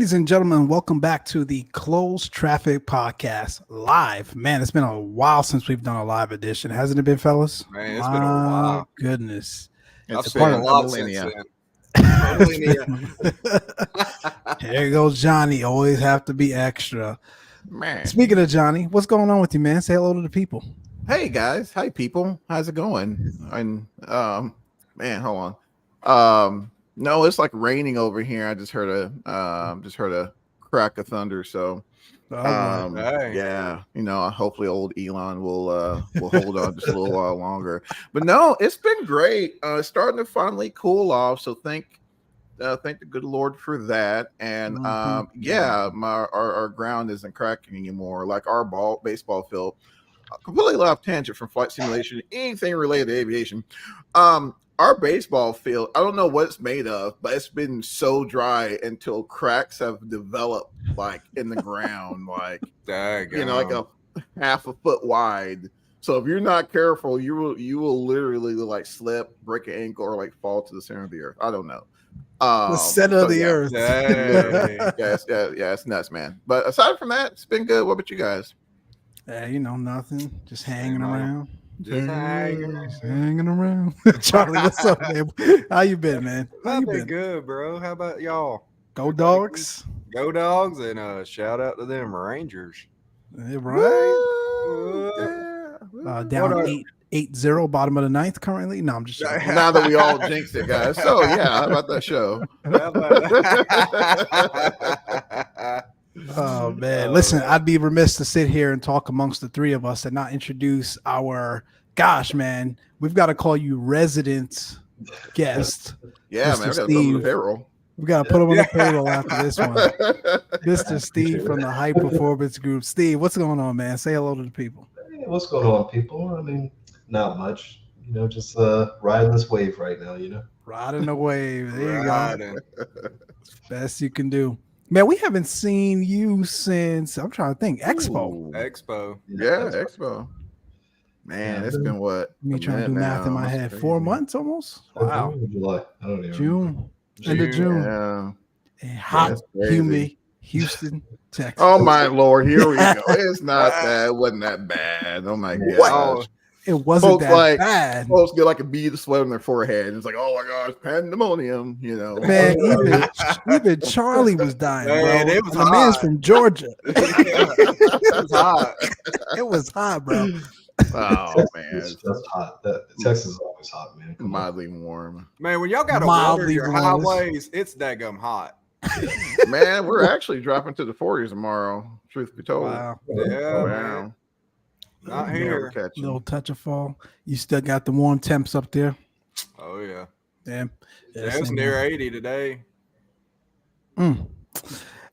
Ladies and gentlemen, welcome back to the Closed Traffic Podcast live. Man, it's been a while since we've done a live edition, hasn't it been, fellas? Man, it's been a while. Goodness. I've spent a lot since then. There goes Johnny. Always have to be extra. Man. Speaking of Johnny, what's going on with you, man? Say hello to the people. Hey guys, hi people. How's it going? And man, hold on. No, it's like raining over here. I just heard a crack of thunder. So yeah, hopefully old Elon will hold on just a little while longer. But no, it's been great. It's starting to finally cool off. So thank the good Lord for that. And our ground isn't cracking anymore. Like our baseball field. Completely off tangent from flight simulation, anything related to aviation. Our baseball field, I don't know what it's made of, but it's been so dry until cracks have developed like in the ground, like like a half a foot wide. So if you're not careful, you will literally like slip, break an ankle, or like fall to the center of the earth. I don't know. The center of the earth. Yeah, it's nuts, man. But aside from that, it's been good. What about you guys? Nothing. Just hanging around. Just hanging around. Charlie, what's up, man? How you been, man? I've been good, bro. How about y'all? Go Dogs. Go Dogs, and shout out to them Rangers. Yeah, right. Down 8-0, bottom of the ninth currently. No, I'm just joking. Now that we all jinxed it, guys. So yeah, how about that show? Oh man, listen, I'd be remiss to sit here and talk amongst the three of us and not introduce our man, we've got to call you resident guest. Yeah, Mr. man, we got to put him Steve. on the payroll. We got to put him on the payroll after this one. Mr. Steve from the High Performance Group. Steve, what's going on, man? Say hello to the people. Hey, what's going on, people? I mean, not much. Just riding this wave right now, Riding the wave. There you go. Best you can do. Man, we haven't seen you since, I'm trying to think, Expo. Expo. Yeah, Expo. Man, it's been what? Me trying to do math in my head. 4 months almost? Wow. July. I don't even June. End of June. Yeah. And hot, humid Houston, Texas. Oh, my Lord. Here we go. It's not that. It wasn't that bad. Oh, my gosh. It wasn't folks that bad. Folks get like a bead of sweat on their forehead. And it's like, oh my gosh, pandemonium, Man, even Charlie was dying, man, bro. it was the man's from Georgia. It was hot. It was hot, bro. Oh man, it's just hot. Texas is always hot, man. Mildly warm. Man, when y'all got to water your highways, it's daggum hot. Man, we're actually dropping to the 40s tomorrow. Truth be told. Wow. Yeah, wow. Not here. Little touch of fall. You still got the warm temps up there. Oh yeah. Damn. Yeah, it's near 80 today.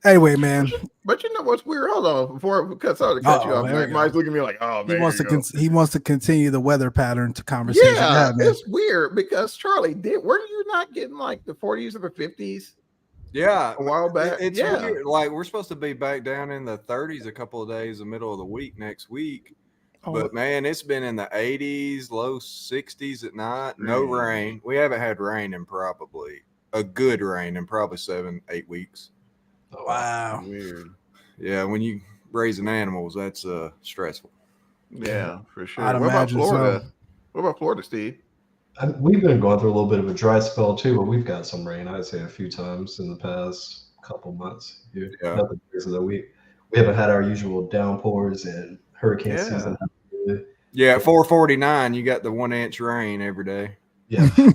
Anyway, man. But you know what's weird? Hold on, before it cuts out to cut you off. Mike's looking at me like, oh man. He wants to continue the weather pattern to conversation. Yeah, it's weird because Charlie, weren't you not getting like the 40s or the 50s? Yeah, a while back. It's weird. Like we're supposed to be back down in the 30s a couple of days, the middle of the week next week. But man, it's been in the 80s, low 60s at night. No rain. We haven't had rain in probably 7-8 weeks. Oh, wow. Weird. Yeah, when you raising animals, that's stressful. Yeah, for sure. I'd what about Florida? So. What about Florida, Steve? We've been going through a little bit of a dry spell too, but we've got some rain. I'd say a few times in the past couple months. Yeah. Nothing crazy that we haven't had our usual downpours and hurricane season. Yeah, at 449, you got the 1 inch rain every day. Yeah. One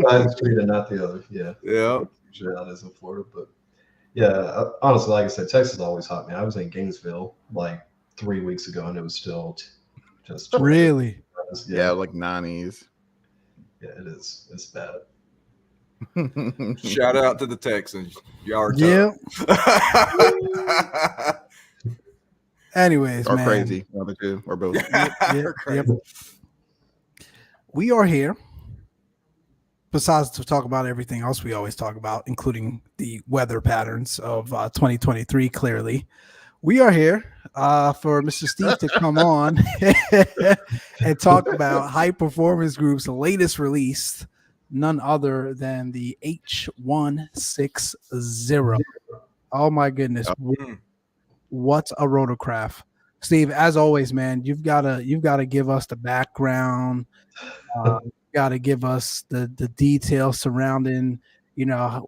side of the street and not the other. Yeah. Yeah. Usually that is in Florida. But yeah, honestly, like I said, Texas is always hot, man. I was in Gainesville like 3 weeks ago and it was still just really. Yeah, like 90s. Yeah, it is. It's bad. Shout out to the Texans. Y'all are tough. Anyways, or man. Crazy. One of the two, or both. Yep. We are here. Besides to talk about everything else we always talk about, including the weather patterns of 2023, clearly. We are here for Mr. Steve to come on and talk about High Performance Group's latest release, none other than the H160. Oh my goodness. Mm. What a rotorcraft. Steve, as always, man, you've gotta give us the background. Got to give us the details surrounding,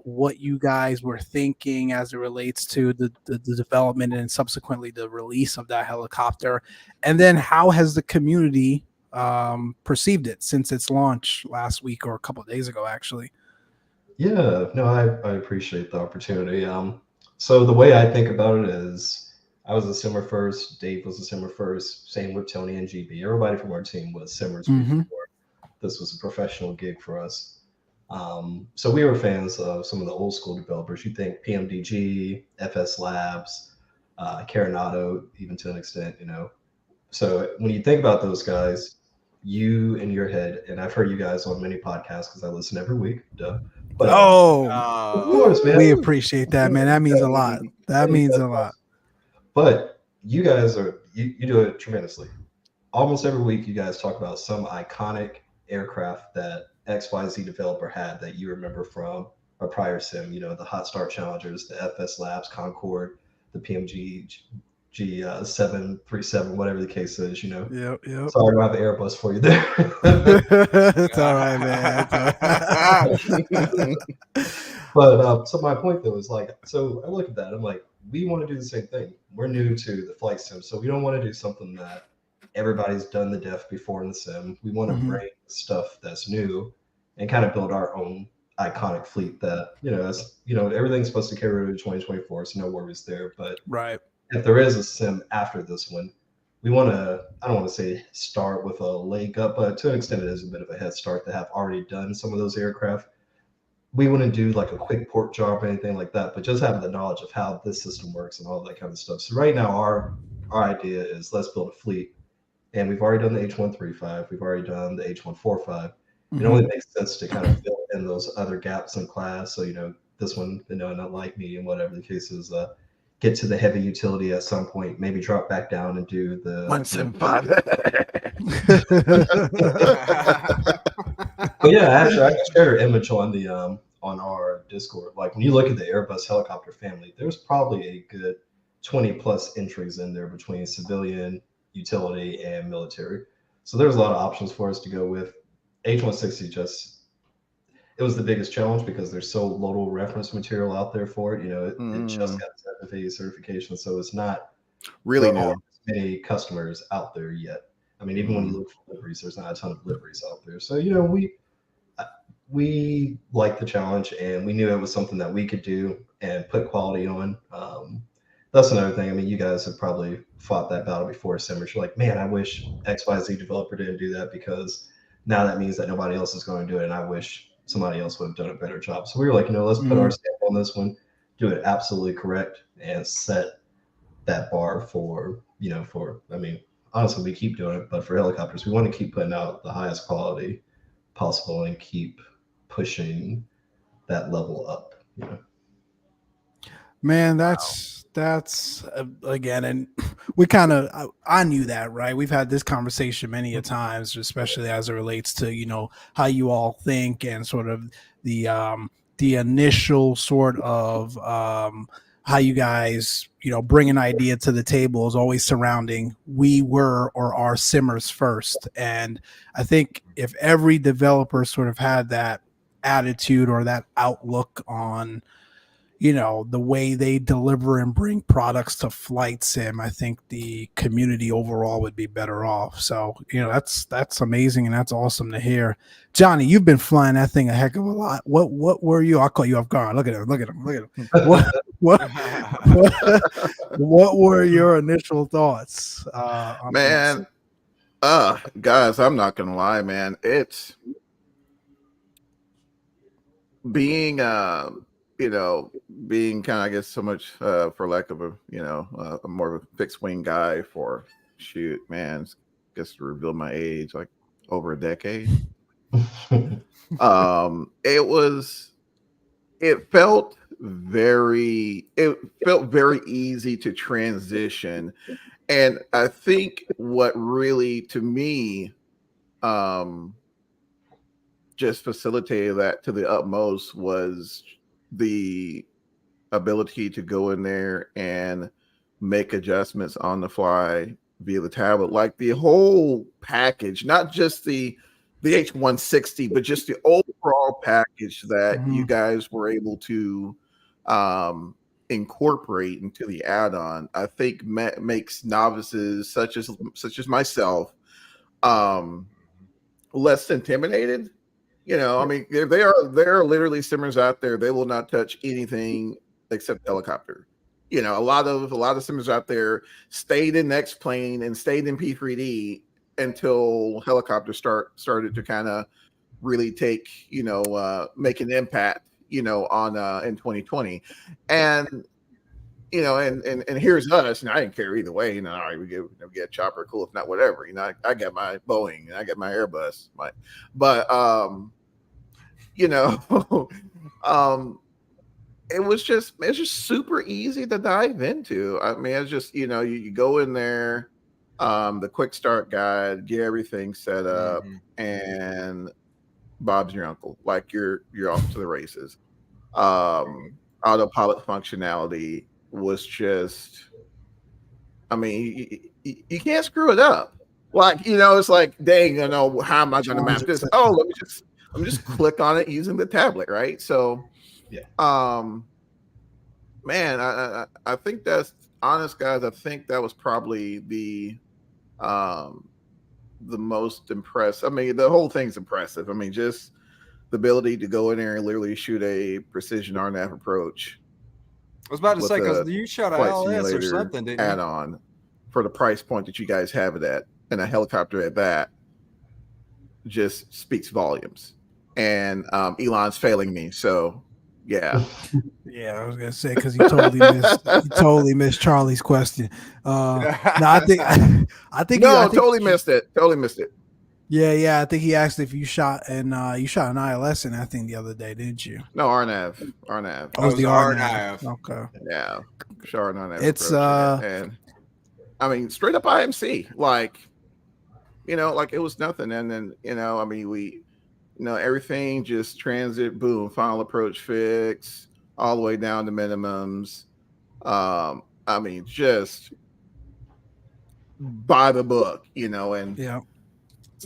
what you guys were thinking as it relates to the development and subsequently the release of that helicopter, and then how has the community perceived it since its launch last week or a couple of days ago, actually. Yeah, no, I appreciate the opportunity. So the way I think about it is I was a simmer first, Dave was a simmer first, same with Tony and GB. Everybody from our team was simmers Mm-hmm. before this was a professional gig for us. So we were fans of some of the old school developers. You think PMDG, FS Labs, Carenado, even to an extent, So when you think about those guys, you in your head, and I've heard you guys on many podcasts because I listen every week, duh. But Oh, of course, man. we appreciate that, man. That means a lot. That Yeah, you means guys a are lot. awesome. But you guys you do it tremendously. Almost every week, you guys talk about some iconic aircraft that XYZ developer had that you remember from a prior sim. The Hot Start Challengers, the FS Labs, Concorde, the PMG G737, whatever the case is. Yep, yep. Sorry, I don't have an Airbus for you there. It's all right, man. It's all right. But so my point though is like, so I look at that, I'm like, we want to do the same thing. We're new to the flight sim, so we don't want to do something that everybody's done the def before in the sim. We want to Mhm. bring stuff that's new and kind of build our own iconic fleet that, everything's supposed to carry over to 2024, so no worries there. But Right. if there is a sim after this one, we want to, I don't want to say start with a leg up, but to an extent it is a bit of a head start to have already done some of those aircraft. We wouldn't do like a quick port job or anything like that, but just having the knowledge of how this system works and all that kind of stuff. So right now, our idea is let's build a fleet, and we've already done the H135, we've already done the H145. It Mhm. only makes sense to kind of fill in those other gaps in class. So this one, not like me and whatever the case is. Get to the heavy utility at some point, maybe drop back down and do the 175. But yeah, actually, I can share an image on our Discord. Like when you look at the Airbus helicopter family, there's probably a good 20 plus entries in there between civilian, utility, and military. So there's a lot of options for us to go with. H160 just it was the biggest challenge because there's so little reference material out there for it. It just got its FAA certification, so it's not Really there new. aren't many customers out there yet. I mean, even when you look for liveries, there's not a ton of liveries out there. So we liked the challenge and we knew it was something that we could do and put quality on. That's another thing. I mean, you guys have probably fought that battle before, Simmers. You're like, man, I wish XYZ developer didn't do that because now that means that nobody else is going to do it. And I wish somebody else would have done a better job. So we were like, let's put our Mhm. stamp on this one, do it absolutely correct, and set that bar I mean, honestly, we keep doing it, but for helicopters, we want to keep putting out the highest quality possible and keep pushing that level up. Man, that's again, and we kind of I knew that, right? We've had this conversation many a times, especially as it relates to how you all think and sort of the initial sort of how you guys bring an idea to the table is always surrounding we were or are simmers first, and I think if every developer sort of had that attitude or that outlook on the way they deliver and bring products to flight sim, I think the community overall would be better off. So that's amazing and that's awesome to hear. Johnny, you've been flying that thing a heck of a lot. What were you? I'll call you off guard. Look at him, look at him, look at him. What were your initial thoughts on flight Man, sim? guys, I'm not gonna lie, man. It's being being kind of, I guess, so much for lack of a more of a fixed wing guy for shoot, man, just to reveal my age, like over a decade. It felt very easy to transition. And I think what really, to me, just facilitated that to the utmost was the ability to go in there and make adjustments on the fly via the tablet. Like the whole package, not just the H160, but just the overall package that you guys were able to incorporate into the add-on, I think makes novices such as myself less intimidated. I mean, there are literally simmers out there. They will not touch anything except helicopter. A lot of simmers out there stayed in X plane and stayed in P3D until helicopter started to kind of really take make an impact on in 2020. And and here's us, and I didn't care either way. All right, we get a chopper, cool. If not, whatever. I got my Boeing and I got my Airbus. But it's just super easy to dive into. I mean, it's just you go in there, the quick start guide, get everything set up, and Bob's your uncle. Like you're off to the races. Autopilot functionality was just, I mean, you can't screw it up. Like, it's like, dang, how am I going to map this? Oh, let me just click on it using the tablet, right? So, man, I think that's honest, guys. I think that was probably the most impressive. I mean, the whole thing's impressive. I mean, just the ability to go in there and literally shoot a precision RNAV approach. I was about to say, because you shot an LS or something, didn't you? Add-on for the price point that you guys have it at, and a helicopter at that, just speaks volumes. And Elon's failing me, so yeah. Yeah, I was gonna say because you totally missed Charlie's question. I think totally missed it. Yeah. I think he asked if you shot an ILS in that thing the other day, didn't you? No, RNAV. Oh, it was the RNAV. Okay. Yeah, sure. RNAV. It's and I mean, straight up IMC, like it was nothing. And then I mean, we, everything just transit, boom, final approach fix, all the way down to minimums. I mean, just by the book, and yeah.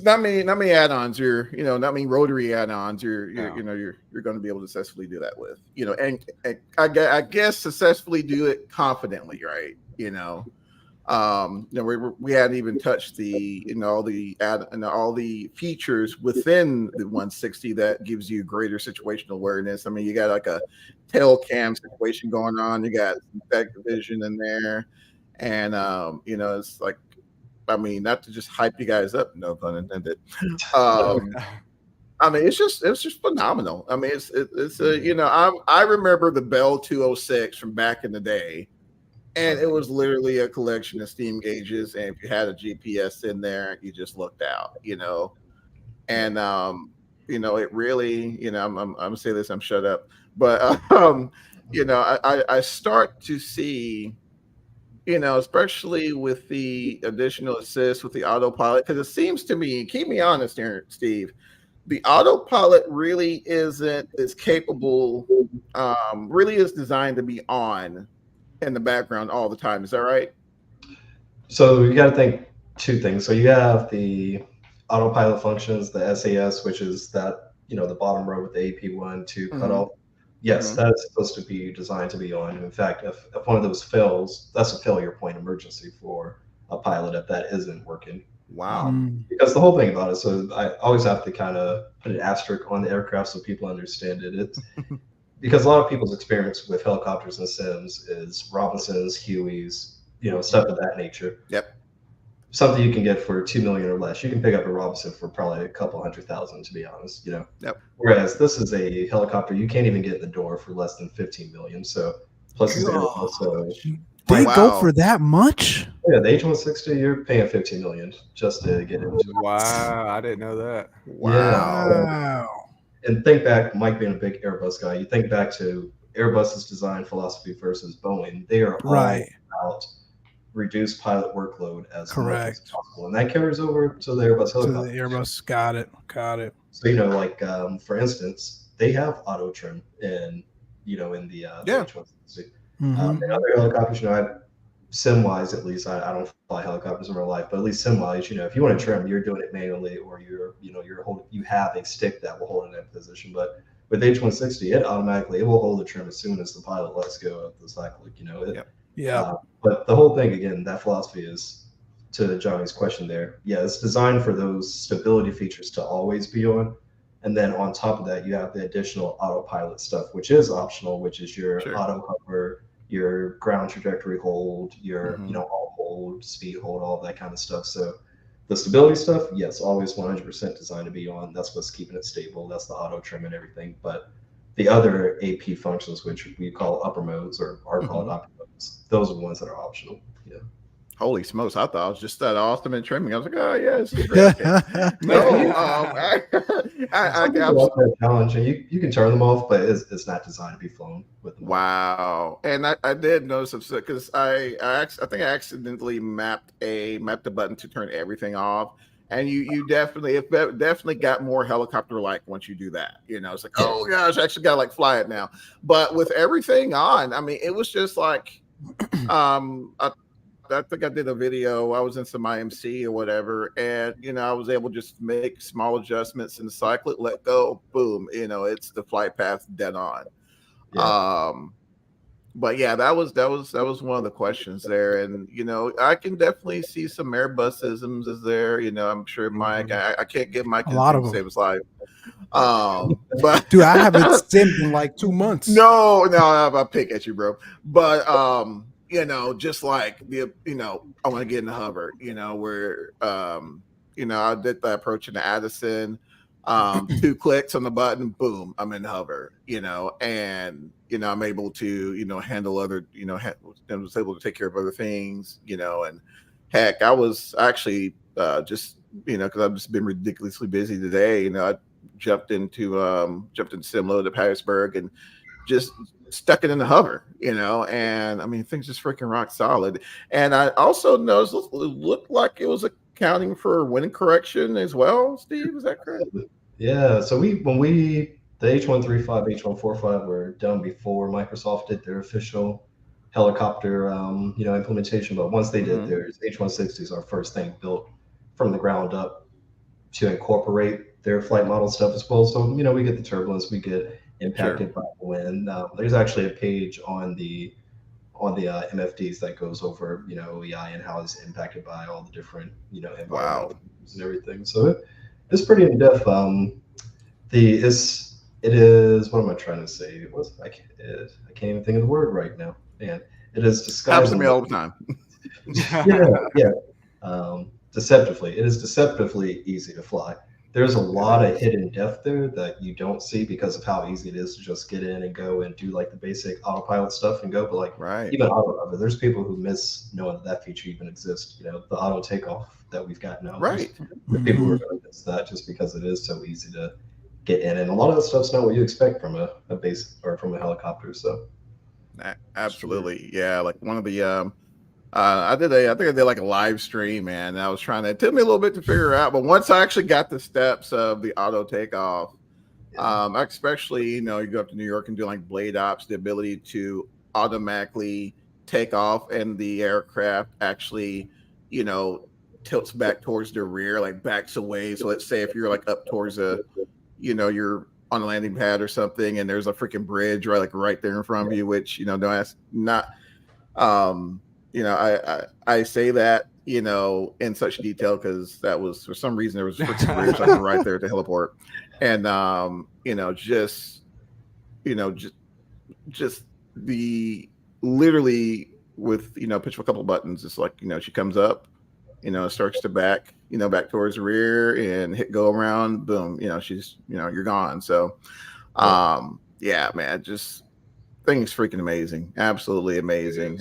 Not many add-ons. Not many rotary add-ons. You're going to be able to successfully do that with. And I guess successfully do it confidently, right? We hadn't even touched the all the features within the 160 that gives you greater situational awareness. I mean, you got like a tail cam situation going on. You got back vision in there, and it's like, I mean, not to just hype you guys up, no pun intended. I mean, it's just phenomenal. I mean, it's I remember the Bell 206 from back in the day, and it was literally a collection of steam gauges, and if you had a GPS in there, you just looked out, and it really, I'm gonna say this, I'm shut up, but I start to see. Especially with the additional assist with the autopilot, because it seems to me, keep me honest here, Steve, the autopilot really isn't as capable, really is designed to be on in the background all the time. Is that right? So you got to think two things. So you have the autopilot functions, the SAS, which is that, the bottom row with the AP1, 2 cutoff. Yes, that is supposed to be designed to be on. In fact, if one of those fails, that's a failure point emergency for a pilot if that isn't working. Wow. Because the whole thing about it, so I always have to kind of put an asterisk on the aircraft so people understand it. It's because a lot of people's experience with helicopters and sims is Robinsons, Hueys, stuff of that nature. Yep. Something you can get for $2 million or less. You can pick up a Robinson for probably a couple $100,000, to be honest. Yep. Whereas this is a helicopter you can't even get in the door for less than $15 million. So plus they go for that much? Yeah, the H160 you're paying $15 million just to get into it. Wow, I didn't know that. Wow. And think back, Mike being a big Airbus guy, you think back to Airbus's design philosophy versus Boeing. They are all about reduce pilot workload as much as Correct. possible, and that carries over to the Airbus To the helicopters. Airbus. Got it. So like for instance, they have auto trim in in the H-160. Mm-hmm. And other helicopters, sim wise at least, I don't fly helicopters in real life, but at least sim wise, if you want to trim, you're doing it manually, or you have a stick that will hold it in that position. But with H-160, it will hold the trim as soon as the pilot lets go of the cyclic. Yeah. But the whole thing again, that philosophy is, to Johnny's question there. Yeah, it's designed for those stability features to always be on. And then on top of that, you have the additional autopilot stuff, which is optional, which is your auto hover, your ground trajectory hold, your all hold, speed hold, all of that kind of stuff. So the stability stuff, yes, always 100% designed to be on. That's what's keeping it stable. That's the auto trim and everything. But the other AP functions, which we call upper modes or are called upper modes, those are the ones that are optional. Yeah. Holy smokes! I thought it was just that awesome and trimming. I was like, oh yeah, this is great. No, I like that challenge, and you can turn them off, but it's not designed to be flown with them. Wow! And I did notice because I think I accidentally mapped a button to turn everything off, and you definitely got more helicopter like once you do that. It's like, oh gosh, I actually got to like fly it now. But with everything on, I mean, it was just like I think I did a video. I was in some IMC or whatever, and I was able to just make small adjustments in the cyclic, let go, boom. It's the flight path dead on. Yeah. But yeah, that was one of the questions there, and I can definitely see some Airbusisms is there. I'm sure Mike. I can't get Mike a lot of them save his life. But dude, I haven't simmed in like 2 months. No, I'll pick at you, bro. But just like I want to get in the hover, where I did the approach in the Addison, 2 clicks on the button, boom, I'm in the hover, and I'm able to handle other, I was able to take care of other things, and heck, I was actually just because I've just been ridiculously busy today, I jumped into Simlo to Patterson and just stuck it in the hover, and I mean, things just freaking rock solid. And I also noticed it looked like it was accounting for wind correction as well. Steve, is that correct? Yeah. So when the H135, H145 were done before Microsoft did their official helicopter, implementation. But once they did theirs, H160s are first thing built from the ground up to incorporate their flight model stuff as well. So we get the turbulence, we get impacted by the wind. There's actually a page on the MFDs that goes over OEI and how it's impacted by all the different environmental and everything. So it's pretty in depth. It is what am I trying to say? I can't even think of the word right now. Man, it is disguising. Happens to me all the time. Deceptively, it is deceptively easy to fly. There's a lot of hidden depth there that you don't see because of how easy it is to just get in and go and do like the basic autopilot stuff and go. But like even auto hover, there's people who miss knowing that feature even exists. The auto takeoff that we've got now. Right. There's people who are going to miss that just because it is so easy to get in, and a lot of that stuff's not what you expect from a base or from a helicopter. So absolutely, yeah. Like one of the I think I did like a live stream, man. And I was trying to, it took me a little bit to figure out, but once I actually got the steps of the auto takeoff, especially, you go up to New York and do like blade ops, the ability to automatically take off and the aircraft actually, tilts back towards the rear, like backs away. So let's say if you're like up towards you're on a landing pad or something and there's a freaking bridge right there in front of you, which, don't ask, not, I say that, in such detail because that was, for some reason, there was a freaking bridge right there at the heliport. And, just the literally with, push a couple of buttons, it's like, she comes up, starts to back, back towards the rear and hit go around, boom, she's, you're gone. So, yeah, man, just things freaking amazing. Absolutely amazing.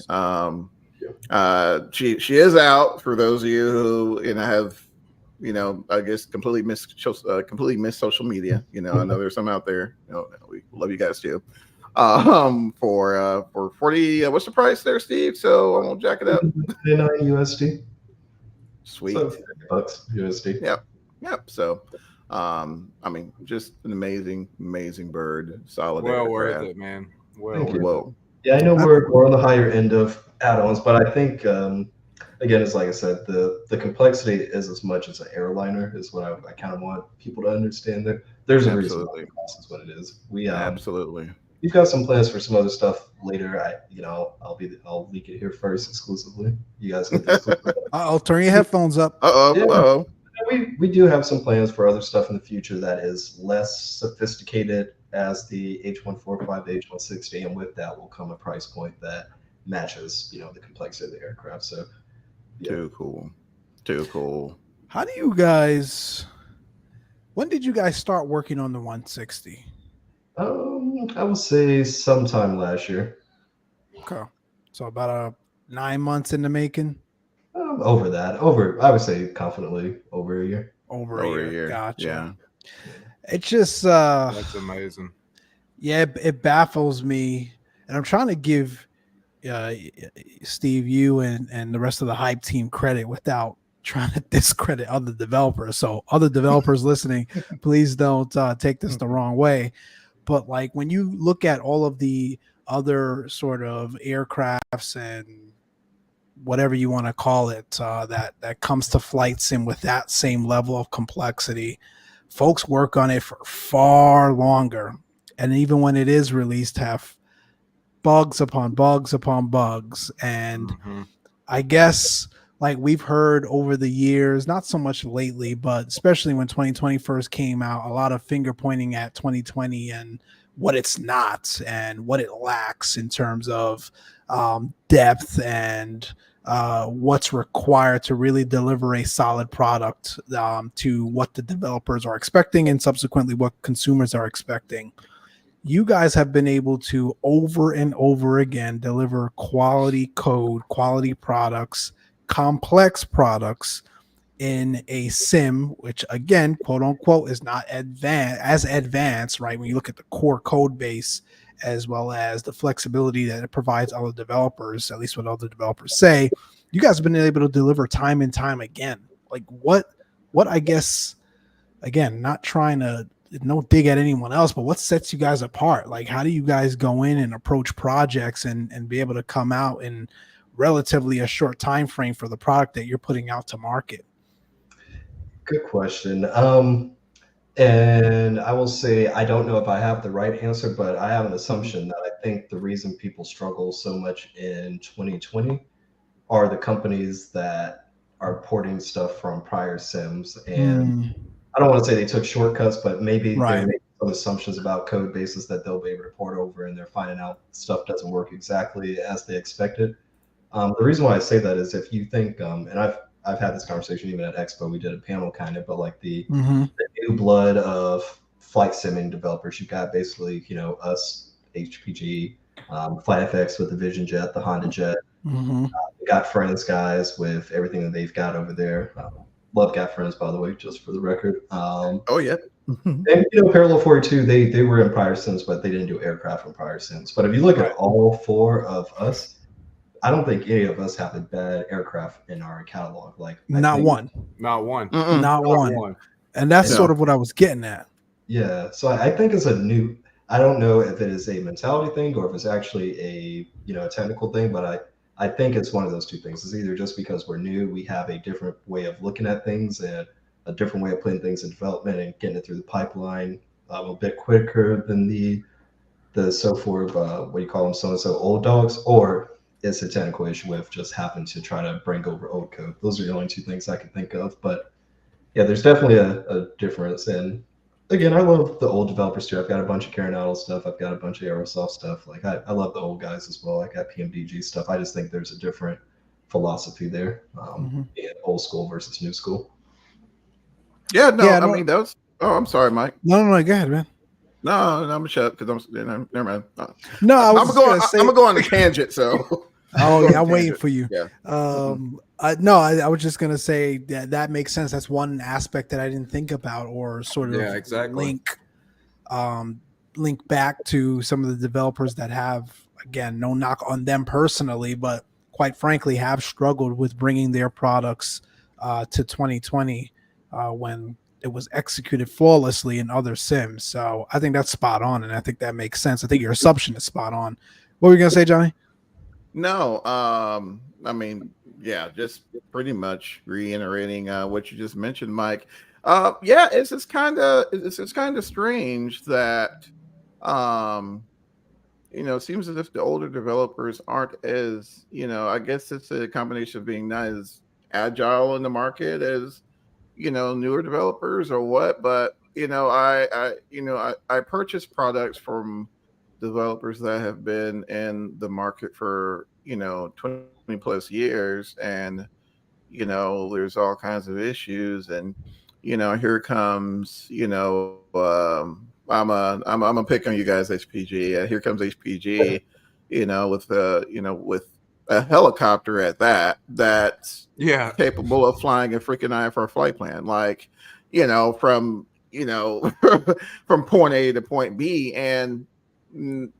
She is out for those of you who have I guess completely missed social media. I know there's some out there. We love you guys too. For 40. What's the price there, Steve? So I won't jack it up. 99 USD. Sweet. So $50 USD. Yep. So, I mean, just an amazing bird. Solid Well aircraft. worth it, man. Well Thank you. worth it. Yeah, I know we're on the higher end of add-ons, but I think again, it's like I said, the complexity is as much as an airliner is what I kind of want people to understand. That there's a reason why the cost is what it is. Absolutely. We've got some plans for some other stuff later. I'll leak it here first exclusively. You guys get the exclusive. I'll turn your headphones up. Uh-oh. We do have some plans for other stuff in the future that is less sophisticated as the H145, the H160, and with that will come a price point that matches, the complexity of the aircraft. So, yeah. Too cool. How do you guys? When did you guys start working on the 160? I would say sometime last year. Okay, so about 9 months in the making. I would say confidently over a year. Over a year. Gotcha. Yeah. It's just That's amazing. Yeah, it baffles me, and I'm trying to give Steve, you and the rest of the hype team credit without trying to discredit other developers. So other developers listening, please don't take this the wrong way. But like when you look at all of the other sort of aircrafts and whatever you want to call it, that comes to flight sim with that same level of complexity, folks work on it for far longer. And even when it is released, have bugs upon bugs upon bugs. And I guess like we've heard over the years, not so much lately, but especially when 2020 first came out, a lot of finger pointing at 2020 and what it's not and what it lacks in terms of depth and what's required to really deliver a solid product to what the developers are expecting and subsequently what consumers are expecting. You guys have been able to over and over again deliver quality code, quality products, complex products in a sim, which again, quote unquote, is not advanced, right? When you look at the core code base as well as the flexibility that it provides other developers, at least what other developers say, you guys have been able to deliver time and time again. Like what I guess, again, not trying to no dig at anyone else, but what sets you guys apart? Like, how do you guys go in and approach projects and be able to come out in relatively a short time frame for the product that you're putting out to market? Good question. And I will say I don't know if I have the right answer, but I have an assumption that I think the reason people struggle so much in 2020 are the companies that are porting stuff from prior sims. And I don't want to say they took shortcuts, but maybe they're making some assumptions about code bases that they'll be able to port over, and they're finding out stuff doesn't work exactly as they expected. The reason why I say that is if you think, and I've had this conversation even at Expo, we did a panel kind of, but like the new blood of flight simming developers, you've got basically, us, HPG, FlightFX with the Vision Jet, the Honda Jet. We got Friends guys with everything that they've got over there. Love Got Friends, by the way, just for the record. Oh yeah. And Parallel 42, they were in prior sims, but they didn't do aircraft from prior sims. But if you look at all four of us, I don't think any of us have a bad aircraft in our catalog. Like not one. And that's sort of what I was getting at. Yeah. So I think it's I don't know if it is a mentality thing or if it's actually a technical thing, but I think it's one of those two things. It's either just because we're new, we have a different way of looking at things and a different way of putting things in development and getting it through the pipeline a bit quicker than the so forth, what do you call them, so-and-so old dogs, or it's a technical issue with just having to try to bring over old code. Those are the only two things I can think of. But yeah, there's definitely a difference. And again, I love the old developers too. I've got a bunch of Carinado stuff. I've got a bunch of Aerosoft stuff. Like I love the old guys as well. I got PMDG stuff. I just think there's a different philosophy there, being old school versus new school. Yeah, I mean that was. Oh, I'm sorry, Mike. No, go ahead, man. No, I'm gonna shut because I'm never mind. No, I'm gonna go on a tangent. So. Oh yeah, I'm waiting for you. Yeah. I was just gonna say that makes sense. That's one aspect that I didn't think about or sort of link link back to some of the developers that have, again, no knock on them personally, but quite frankly, have struggled with bringing their products to 2020 when it was executed flawlessly in other sims. So I think that's spot on, and I think that makes sense. I think your assumption is spot on. What were you gonna say, Johnny? No, I mean, yeah, just pretty much reiterating what you just mentioned, Mike. Yeah, it's kind of strange that um it seems as if the older developers aren't as, I guess it's a combination of being not as agile in the market as, newer developers or what. But, I purchase products from developers that have been in the market for, 20 plus years. And, there's all kinds of issues. And, here comes, I'm gonna pick on you guys, HPG. Here comes HPG, with a helicopter at that's Yeah. capable of flying a freaking IFR flight plan, like, from from point A to point B, and n-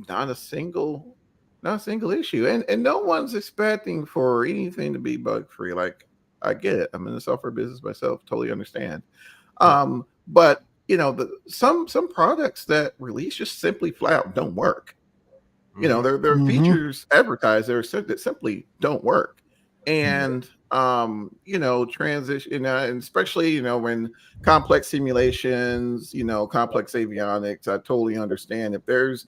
not a single not a single issue, and no one's expecting for anything to be bug free. Like, I get it. I'm in the software business myself, totally understand. But some products that release just simply flat out don't work. There are Mm-hmm. features advertised that simply don't work. And transition, and especially when complex simulations, complex avionics, I totally understand if there's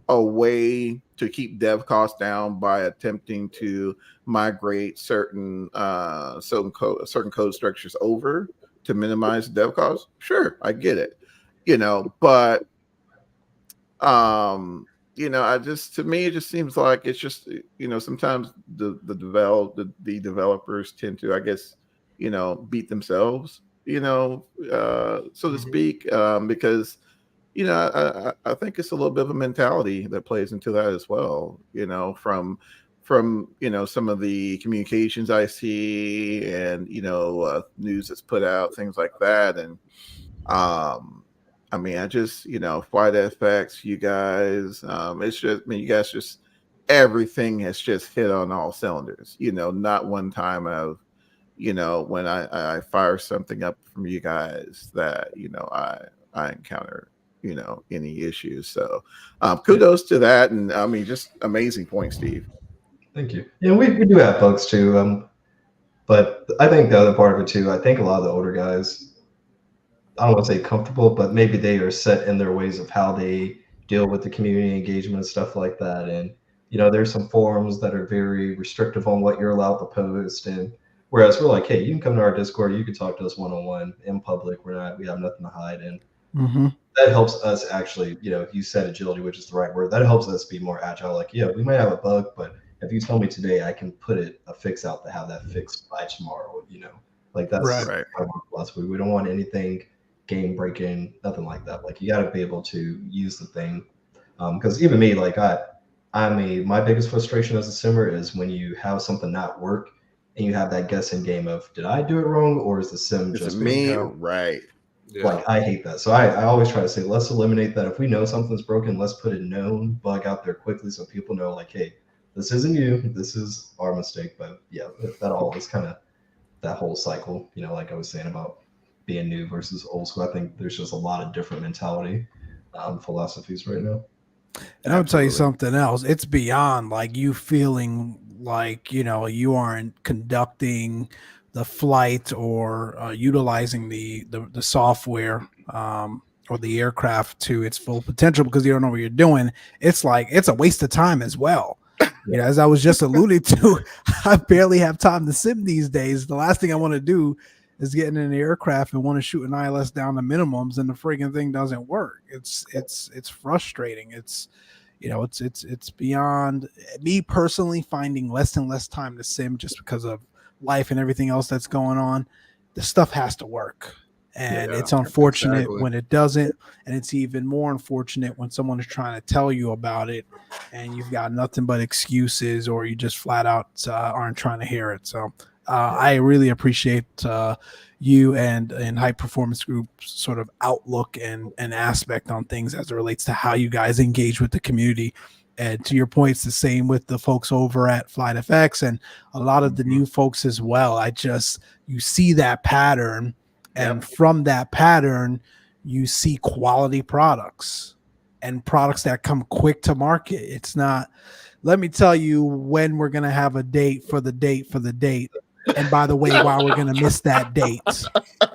a way to keep dev costs down by attempting to migrate certain code structures over to minimize dev costs. Sure, I get it. But I just, to me, it just seems like it's just, sometimes the developers tend to, I guess, beat themselves, so to speak, because I think it's a little bit of a mentality that plays into that as well, from some of the communications I see, and news that's put out, things like that. And I mean, I just, why that affects you guys. It's just, I mean, you guys just, everything has just hit on all cylinders. Not one time of, when I fire something up from you guys that, I encounter, any issues. So kudos to that. And I mean, just amazing point, Steve. Thank you. Yeah, we do have bugs too. But I think the other part of it too, I think a lot of the older guys, I don't want to say comfortable, but maybe they are set in their ways of how they deal with the community engagement and stuff like that. And there's some forums that are very restrictive on what you're allowed to post. And whereas we're like, hey, you can come to our Discord, you can talk to us one on one in public. We have nothing to hide. And Mm-hmm. that helps us actually, you said agility, which is the right word. That helps us be more agile. Like, yeah, we might have a bug, but if you tell me today, I can put a fix out to have that fixed by tomorrow. Like that's Right. Right. our philosophy. We don't want anything game breaking, nothing like that. Like you got to be able to use the thing. Because even me, like my biggest frustration as a simmer is when you have something not work and you have that guessing game of did I do it wrong or is the sim Is it just me? Bingo. Right. Yeah. like I hate that. So I always try to say let's eliminate that. If we know something's broken, let's put a known bug out there quickly so people know like, hey, this isn't you, this is our mistake. But yeah, that all is kind of that whole cycle, like I was saying about being new versus old school. I think there's just a lot of different mentality philosophies right now. And I'll tell you Absolutely. something else. It's beyond like you feeling like, you aren't conducting the flight or utilizing the software or the aircraft to its full potential because you don't know what you're doing. It's like it's a waste of time as well. As I was just alluding to, I barely have time to sim these days. The last thing I want to do is get in an aircraft and want to shoot an ILS down to minimums, and the friggin' thing doesn't work. It's frustrating. It's beyond me personally finding less and less time to sim just because of life and everything else that's going on. The stuff has to work. And Yeah, it's unfortunate exactly. when it doesn't. And it's even more unfortunate when someone is trying to tell you about it and you've got nothing but excuses or you just flat out aren't trying to hear it. So I really appreciate you and High Performance Group's sort of outlook and aspect on things as it relates to how you guys engage with the community. And to your point, it's the same with the folks over at Flight FX and a lot of the new folks as well. You see that pattern, and from that pattern, you see quality products and products that come quick to market. It's not, let me tell you when we're going to have a date for the date for the date. And by the way, why we're going to miss that date.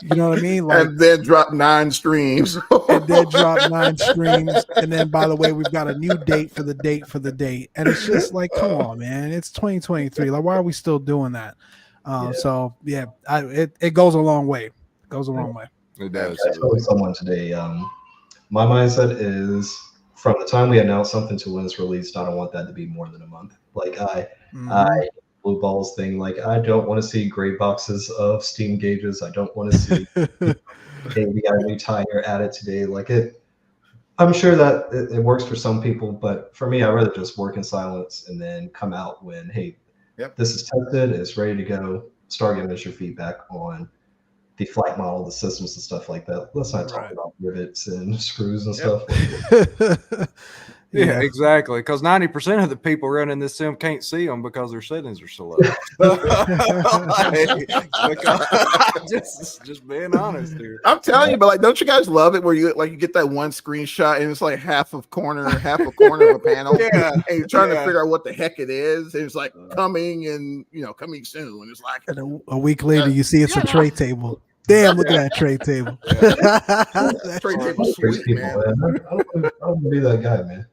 You know what I mean? Like, and then drop 9 streams. And then drop 9 streams. And then, by the way, we've got a new date for the date for the date. And it's just like, come on, man. It's 2023. Like, why are we still doing that? So, yeah, it goes a long way. It goes a long way. It does. I told someone today, my mindset is from the time we announce something to when it's released, I don't want that to be more than a month. Like, I blue balls thing. Like, I don't want to see gray boxes of Steam gauges. I don't want to see, hey, we got a new tire added today. Like, I'm sure that it works for some people, but for me, I'd rather just work in silence and then come out when, hey, this is tested, it's ready to go. Start giving us your feedback on the flight model, the systems and stuff like that. Let's not talk about rivets and screws and stuff. Yeah, exactly. Because 90% of the people running this sim can't see them because their settings are so low. just being honest here. I'm telling you, but like, don't you guys love it where you get that one screenshot and it's like half a corner of a panel, and you're trying to figure out what the heck it is. And it's like coming and coming soon. And it's like, and a week later, you see it's a tray table. Damn, look at that tray table. That tray table sweet, man. I don't want to be that guy, man.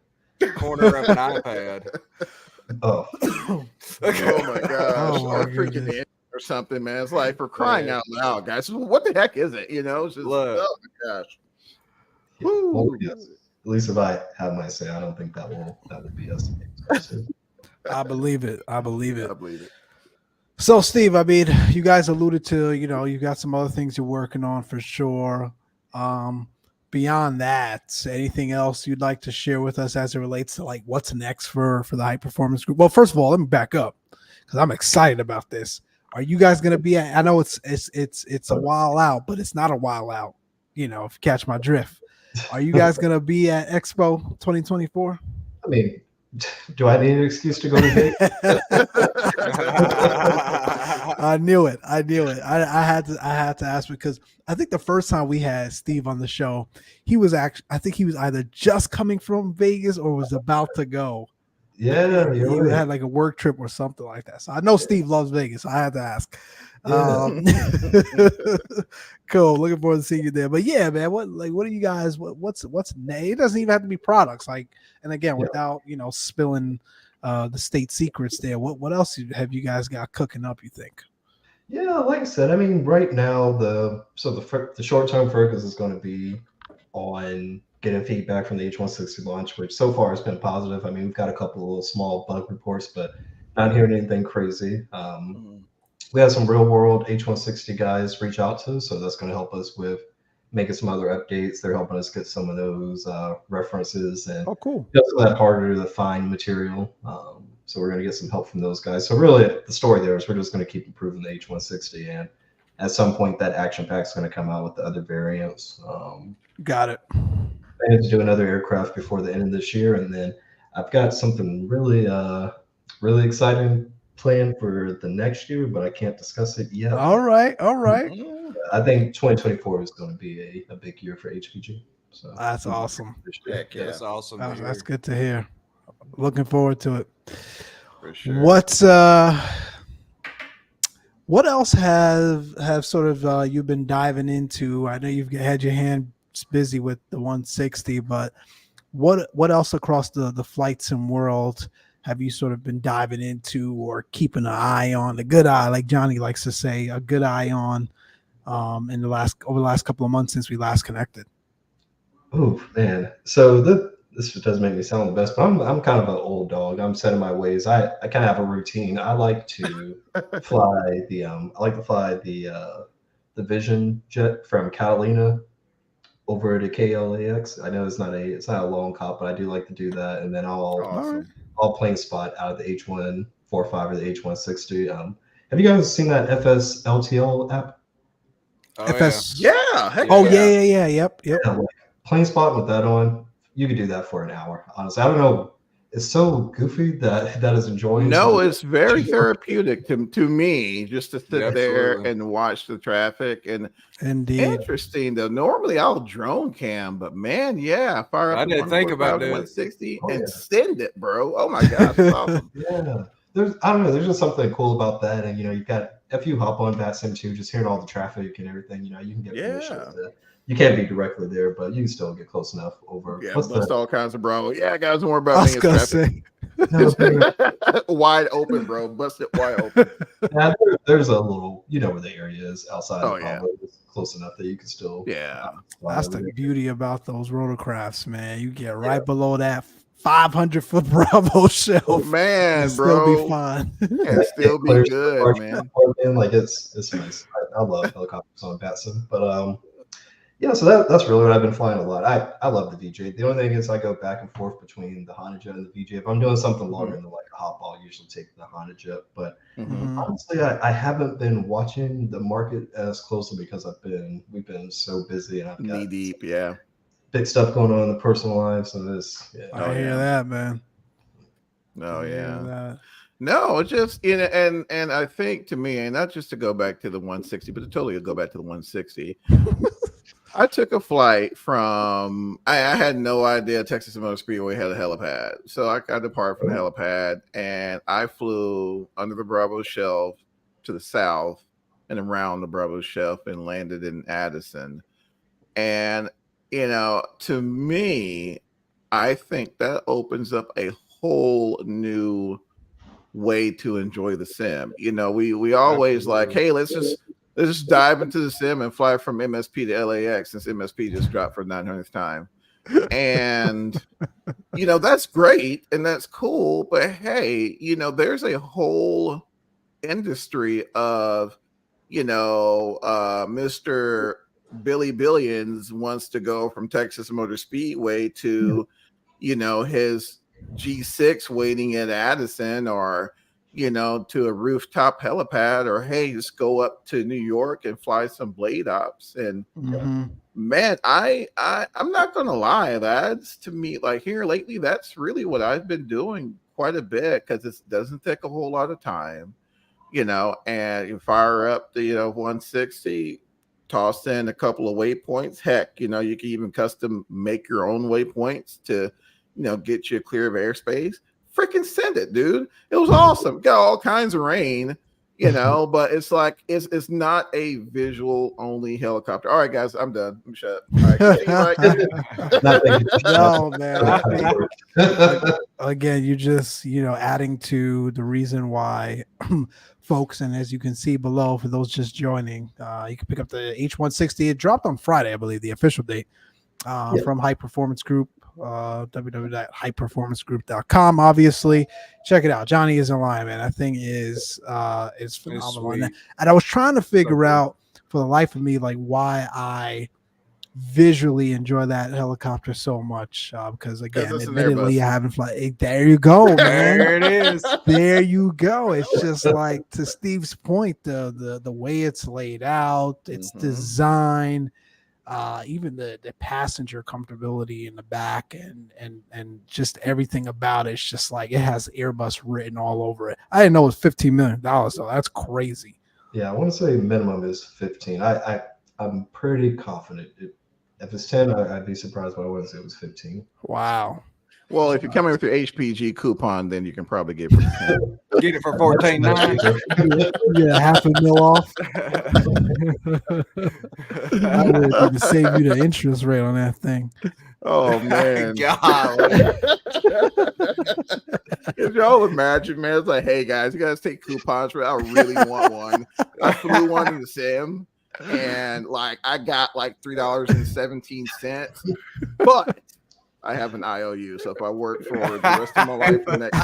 Corner of an iPad. Oh my gosh. Or freaking or something, man. It's like, for crying out loud, guys. What the heck is it? It's just, oh my gosh. Well, yes. At least if I have my say, I don't think that will be us. I believe it. So, Steve, I mean, you guys alluded to, you got some other things you're working on for sure. Beyond that, anything else you'd like to share with us as it relates to like what's next for the High Performance Group? Well, first of all, let me back up because I'm excited about this. Are you guys going to be at, I know it's a while out, but it's not a while out, if you catch my drift. Are you guys going to be at Expo 2024? I mean, do I need an excuse to go to date? I knew it. I had to ask because I think the first time we had Steve on the show, he was either just coming from Vegas or was about to go. Yeah, he had like a work trip or something like that. So I know Steve loves Vegas. So I had to ask. Cool. Looking forward to seeing you there. But yeah, man, what are you guys? What's it doesn't even have to be products. Like, and again, without spilling the state secrets there. What else have you guys got cooking up? You think? Yeah, like I said, I mean, right now the short-term focus is going to be on getting feedback from the H160 launch, which so far has been positive. I mean, we've got a couple of little small bug reports, but not hearing anything crazy. We had some real-world H160 guys reach out to us, so that's going to help us with making some other updates. They're helping us get some of those references and cool. Just that harder to find material. So we're going to get some help from those guys. So really, the story there is we're just going to keep improving the H160, and at some point, that action pack is going to come out with the other variants. Got it. I need to do another aircraft before the end of this year, and then I've got something really, really exciting planned for the next year, but I can't discuss it yet. All right. I think 2024 is going to be a big year for HPG. So that's awesome. Heck yeah. That's awesome. That's good to hear. Looking forward to it. For sure. What else have sort of you've been diving into? I know you've had your hands busy with the 160, but what else across the flight sim world have you sort of been diving into or keeping an eye on? A good eye, like Johnny likes to say, a good eye on over the last couple of months since we last connected. Oh man, so this does make me sound the best, but I'm kind of an old dog. I'm set in my ways. I kind of have a routine. I like to fly the Vision jet from Catalina over to KLAX. I know it's not a long hop, but I do like to do that, and then I'll plane spot out of the H145 or the H160. Have you guys seen that FSLTL app? Oh, FS. Yeah. Heck Oh yeah. yeah. Yep. Yeah, like Plain Spot with that on, you could do that for an hour. Honestly, I don't know. It's so goofy that is enjoying. No, to it's very therapeutic to me just to sit there absolutely. and watch the traffic. And Indeed. interesting though. Normally I'll drone cam, but man, yeah, fire up I the didn't think about 145 to that. 160 Oh, and yeah. send it, bro. Oh my gosh, it's awesome. Yeah, I don't know. There's just something cool about that, and you've got if you hop on VATSIM too, just hearing all the traffic and everything. You can get permission Yeah. you can't be directly there, but you can still get close enough over. Yeah, What's bust all kinds of Bravo. Yeah, guys, don't worry about I me. was It's gonna traffic. say. Wide open, bro. Bust it wide open. Yeah, there's a little, where the area is outside Oh, of Bravo. It's close enough that you can still. Yeah. fly That's over the there. beauty about those rotorcrafts, man. You get right below that 500-foot Bravo shelf. Oh man, and bro. still be fine. And still be Clears the good, parking man. lot, man. Like it's nice. I love helicopters on VATSIM, but yeah. So that's really what I've been flying a lot. I love the VJ. The only thing is I go back and forth between the Honda Jet and the VJ. If I'm doing something longer than like a hot ball, I usually take the Honda Jet. But honestly, I haven't been watching the market as closely because we've been so busy, and I've got Knee deep, yeah. big stuff going on in the personal lives, and this. Yeah. I hear that, man. Oh I hear yeah. that. No, it's just and I think to me, and not just to go back to the 160, but to totally go back to the 160. I took a flight from I had no idea Texas Motor Speedway had a helipad. So I got depart from the helipad and I flew under the Bravo shelf to the south and around the Bravo shelf and landed in Addison. And to me, I think that opens up a whole new way to enjoy the sim. We always like, hey, let's just dive into the sim and fly from MSP to LAX since MSP just dropped for 900th time. And that's great and that's cool, but hey, there's a whole industry of Mr. Billy Billions wants to go from Texas Motor Speedway to his G6 waiting at Addison, or to a rooftop helipad, or hey, just go up to New York and fly some blade ops. And man, I'm not gonna lie, that's to me, like here lately, that's really what I've been doing quite a bit because it doesn't take a whole lot of time, and you fire up the 160, toss in a couple of waypoints. Heck, you can even custom make your own waypoints to get you clear of airspace. Freaking send it, dude. It was awesome. Got all kinds of rain, but it's like it's not a visual only helicopter. All right, guys, I'm done. I'm shut. All right, no, man. Again, you just adding to the reason why folks, and as you can see below, for those just joining, you can pick up the H160. It dropped on Friday, I believe, the official date, from High Performance Group. www.highperformancegroup.com. Obviously, check it out. Johnny isn't lying, man. That thing is phenomenal. And I was trying to figure out for the life of me, like, why I visually enjoy that helicopter so much, because again, admittedly, I haven't fly. There you go, man. There it is. There you go. It's just like, to Steve's point, the way it's laid out, its design. Even the passenger comfortability in the back and just everything about it's just like it has Airbus written all over it. I didn't know it was $15 million, so that's crazy. Yeah, I want to say minimum is 15. I'm pretty confident. If it's 10, I'd be surprised, but I wouldn't say it was 15. Wow. Well, if you come in with your HPG coupon, then you can probably get it for $14.9. Yeah, $500,000 off. I would to save you the interest rate on that thing. Oh man, God! Could y'all imagine, man? It's like, hey guys, you guys take coupons for. I really want one. I flew one in the sim, and like I got like $3.17, but I have an IOU, so if I work for the rest of my life for the next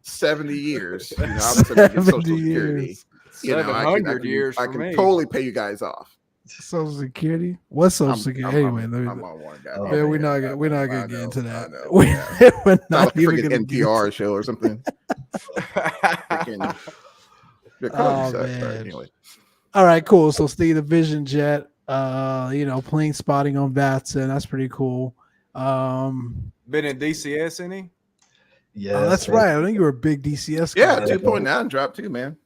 70 years, I'm going to get Social Security. 700 years. I can totally pay you guys off. Social Security? What's Social Security? Anyway, I'm on one guy. Man, we're not gonna get into that. We're not even gonna NPR show or something. Yeah, Cody Oh sucks. Right. man. Anyway. All right, cool. So Steve, the Vision Jet, plane spotting on Batson. That's pretty cool. Been in DCS any? Yes, That's man. right. I think you were a big DCS Yeah, guy. 2.9 dropped too, man.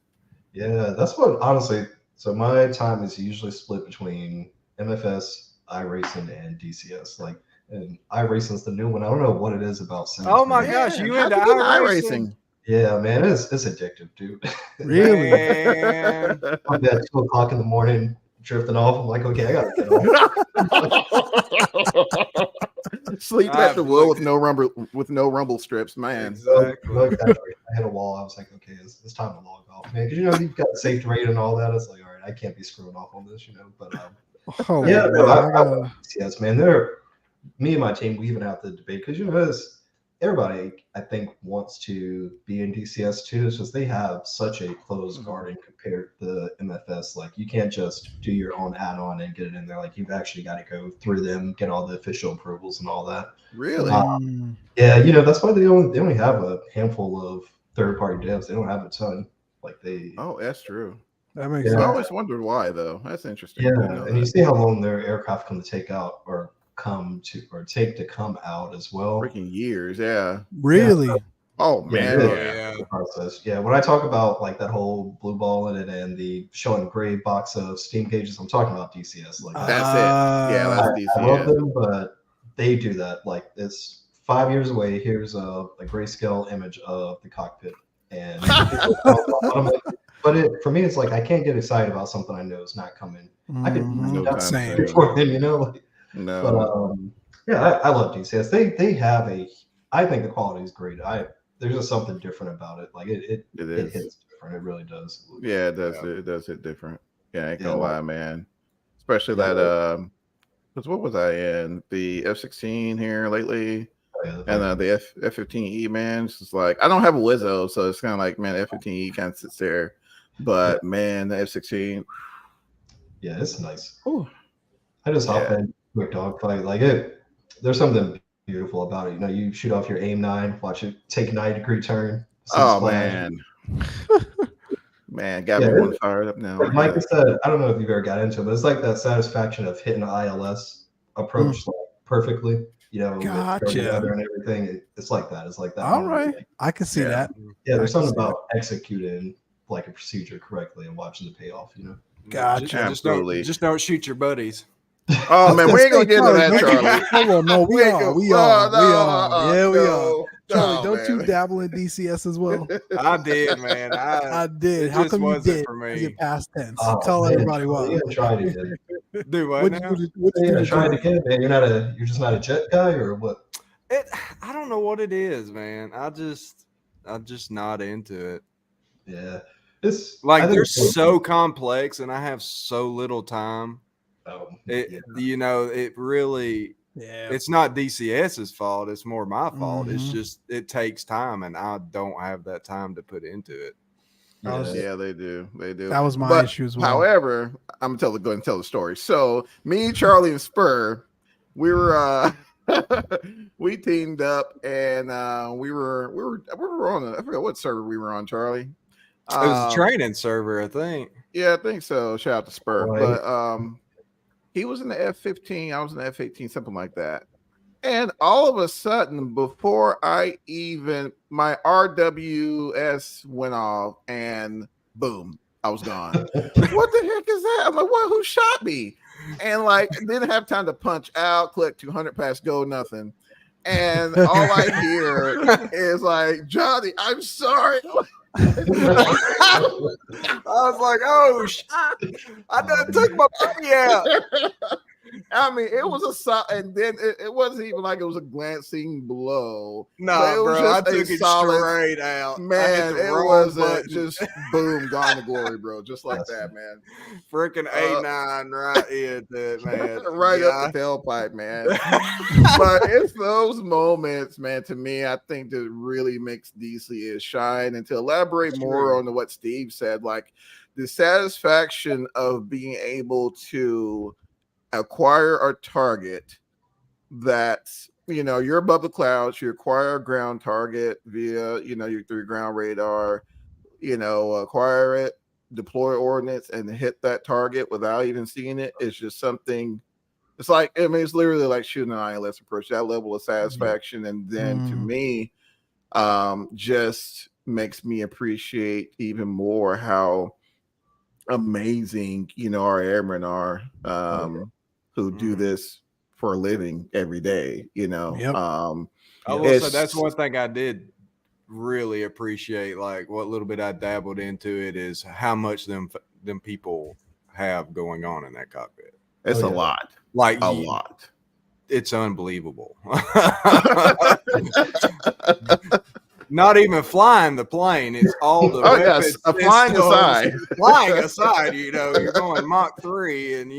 Yeah, that's what honestly. So my time is usually split between MFS, iRacing, and DCS. Like, and iRacing's the new one. I don't know what it is about sims. Oh my man. gosh, you how'd into get iRacing? Yeah, man, it's addictive, dude. Really? Man. I'm at 2 o'clock in the morning, drifting off. I'm like, okay, I gotta get off. Sleep at I've the wheel looked- with no rumble strips, man. Exactly. No exaggeration. I hit a wall. I was like, okay, it's time to log off, man. Because you've got safe rate and all that. It's like, all right, I can't be screwing off on this, But Hold yeah, on, no, man. I love DCS, man. Me and my team, we even have to debate because everybody I think wants to be in DCS too. It's just they have such a closed garden compared to MFS. Like you can't just do your own add-on and get it in there. Like you've actually got to go through them, get all the official approvals and all that. Really? Yeah, that's why they only have a handful of third-party devs. They don't have a ton. Like they. Oh, that's true. That makes I sense. always wondered why, though. That's interesting. Yeah, Didn't know and you that. see how long their aircraft come to take out or take to come out as well. Freaking years, yeah. Really? Oh man, Yeah. The process. Yeah, when I talk about like that whole blue ball in it and the showing gray box of steam gauges, I'm talking about DCS. Like That's it. Yeah, that's I love DCS. them, but they do that. Like it's 5 years away. Here's a grayscale image of the cockpit, and for me, it's like I can't get excited about something I know is not coming. I could No time Same. before then, Like, No. but yeah, I love DCS. They have I think the quality is great. There's just something different about it. Like it is. hits different. It really does. Yeah, it does. Yeah. It does hit different. Yeah, I ain't Yeah, gonna lie, man. Especially Yeah. that. Because what was I in the F-16 here lately, Yeah, and the F-15E, man. It's just like I don't have a Wizzo, so it's kind of like, man, F-15E kind of sits there, but man, the F-16. yeah, it's nice. Ooh. I just hop Yeah. in quick dogfight. Like it. There's something beautiful about it. You shoot off your aim 9, watch it take a 90-degree turn. Oh splash. man, man, got Yeah, me one fired up now. Like Mike said, I don't know if you've ever got into it, but it's like that satisfaction of hitting an ILS approach like perfectly. With Gotcha. weather and everything. It's like that. It's like that. All moment. right. Like, I can see Yeah. that. yeah, there's I can something see about executing like a procedure correctly and watching the payoff. Gotcha. Absolutely. Just don't shoot your buddies. Oh man, we ain't gonna get into that, Charlie. Charlie. Hold on, no, we are. We are. Yeah, we are. Charlie, No, don't you man. dabble in DCS as well? I did, man. I did. It How just come you wasn't did? for Is me. it past tense? Oh, Tell man, everybody why. You gotta try it again. Do what What'd now? you You do gotta to try it Jordan? again, man. You're just not a jet guy, or what? I don't know what it is, man. I'm just not into it. Yeah, it's I Like think they're it's- so complex, and I have so little time. yeah. It really. Yeah. It's not DCS's fault. It's more my fault. It's Mhm. just it takes time, and I don't have that time to put into it. was- Yeah. Yeah, they do. They do. That was my But, issue as well. However, I'm gonna go ahead and tell the story. So me, Charlie, and Spur, we were we teamed up and we were on I forgot what server we were on, Charlie. It was a training server, I think. Yeah, I think so. Shout out to Spur. Right. But he was in the F-15, I was in the F-18, something like that. And all of a sudden, before my RWS went off, and boom, I was gone. What the heck is that? I'm like, what? Who shot me? And like, didn't have time to punch out, collect 200 pass go, nothing. And all I hear is like, Johnny, I'm sorry. I was like, oh, I done took my money out. I mean, it was and then it wasn't even like it was a glancing blow. Nah, It was bro, I just a took it solid- straight out. Man, it wrong was button. just boom, gone to glory, bro. Just like that, man. Freaking A9 right into it, man. Right Yeah. up the tailpipe, man. But it's those moments, man, to me, I think that really makes DC is shine. And to elaborate That's more true. on what Steve said, like the satisfaction of being able to acquire a target that you're above the clouds, you acquire a ground target via your through ground radar, acquire it, deploy ordnance and hit that target without even seeing it is just something. It's like, I mean, it's literally like shooting an ILS approach. That level of satisfaction, and then to me, just makes me appreciate even more how amazing our airmen are, who do this for a living every day. Yep. I will say that's one thing I did really appreciate. Like what little bit I dabbled into it is how much them people have going on in that cockpit. It's a lot, like a lot. It's unbelievable. Not even flying the plane. It's all the weapons. Flying aside. Flying aside, you're going Mach 3 and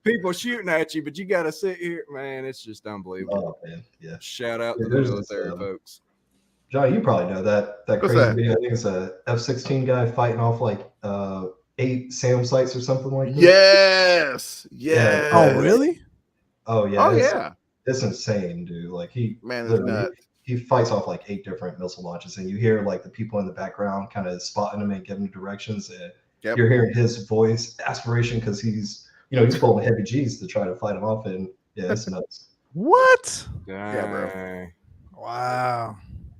people shooting at you, but you got to sit here. Man, it's just unbelievable. Oh, man. Yeah. Shout out to the military folks. John, you probably know that crazy video. I think it's a F-16 guy fighting off like 8 SAM sites or something like that. Yes. Yeah. Oh, really? Oh, yeah. Oh, yeah. It's insane, dude. Like it's nuts. He fights off like 8 different missile launches, and you hear like the people in the background kind of spotting him and giving directions. And you're hearing his voice, aspiration, because he's pulling heavy G's to try to fight him off. And yeah, it's nuts. What? Yeah, bro. Wow.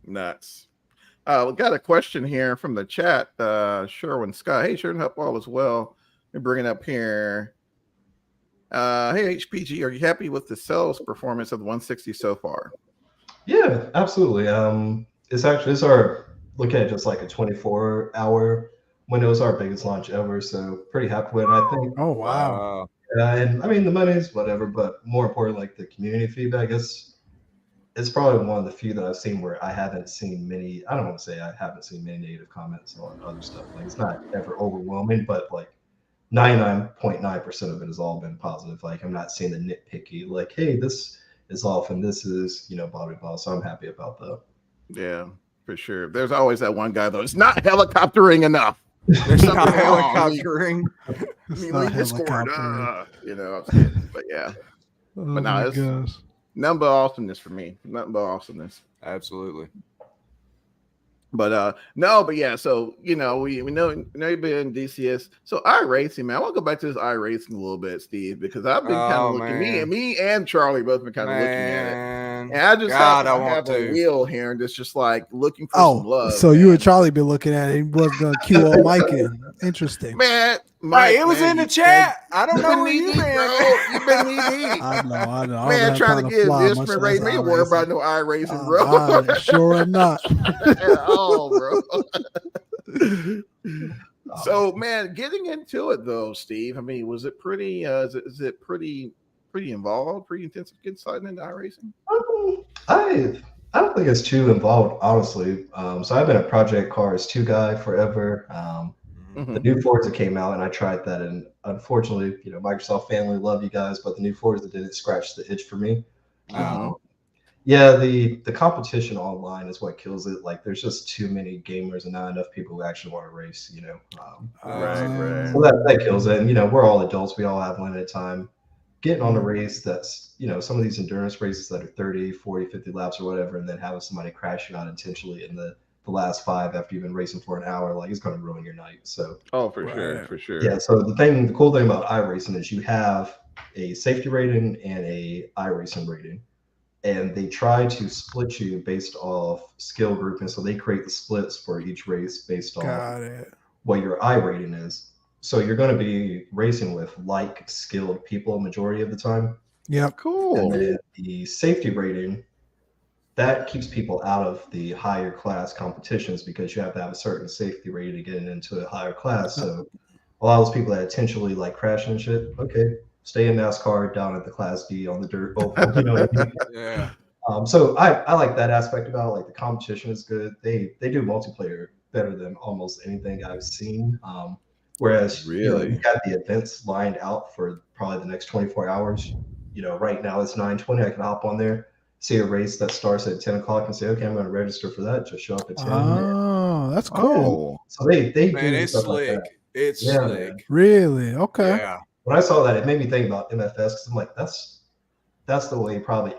Nuts. We got a question here from the chat. Sherwin Scott. Hey, Sherwin, hope all is well. Let me bring it up here. Hey, HPG, are you happy with the sales performance of the 160 so far? Yeah, absolutely. It's our look at just like a 24-hour window. It's our biggest launch ever, so pretty happy with it. I think. Oh wow. And I mean the money's whatever, but more important, like the community feedback. It's probably one of the few that I've seen where I haven't seen many. I don't want to say I haven't seen many negative comments on other stuff. Like it's not ever overwhelming, but like 99.9% of it has all been positive. Like I'm not seeing the nitpicky. Like, hey, this is off and this is blah blah blah. So I'm happy about that. Yeah, for sure. There's always that one guy though. It's not helicoptering enough. There's not helicoptering. But yeah. But no, it's nothing but awesomeness for me. Nothing but awesomeness. Absolutely. But but yeah, so we know you've been in DCS. So iRacing, man, I want to go back to this iRacing a little bit, Steve, because I've been kind of looking. Me and Charlie both been kind of looking at it. And I just have a wheel here and just like looking for some love. So you and Charlie been looking at it. He wasn't gonna cue old Mike in. Interesting. Man, Mike, it was in the chat. I don't know where you've been. You've been knee-deep. I know. Man, trying to get this for race. Me worry about no iRacing, bro. Sure am not. At all, bro. So, man, getting into it though, Steve. I mean, was it pretty? Is it pretty involved, pretty intensive getting started into iRacing? I don't think it's too involved, honestly. So I've been a Project Cars 2 guy forever. The new Forza came out, and I tried that, and unfortunately, Microsoft family, love you guys, but the new Forza didn't scratch the itch for me. Yeah, the competition online is what kills it. Like, there's just too many gamers and not enough people who actually want to race. Right. So that kills it. And we're all adults. We all have limited time. Getting on a race that's some of these endurance races that are 30, 40, 50 laps or whatever, and then having somebody crash you out intentionally in the last 5 after you've been racing for an hour, like it's going to ruin your night. So for sure. Yeah. So the cool thing about iRacing is you have a safety rating and a iRacing rating, and they try to split you based off skill grouping. So they create the splits for each race based on what your I rating is. So you're going to be racing with like skilled people a majority of the time. Yeah, cool. And then the safety rating, that keeps people out of the higher class competitions because you have to have a certain safety rating to get into a higher class. So a lot of those people that intentionally like crashing and shit, okay, stay in NASCAR down at the Class D on the dirt. Yeah. So I like that aspect about it. Like the competition is good. They do multiplayer better than almost anything I've seen. Whereas you got the events lined out for probably the next 24 hours. Right now it's 9:20. I can hop on there, see a race that starts at 10 o'clock and say, okay, I'm going to register for that. Just show up at 10. Oh, that's cool. So they do it's stuff slick. like that. It's slick. Really? Okay. Yeah. When I saw that, it made me think about MFS because I'm like, that's the way probably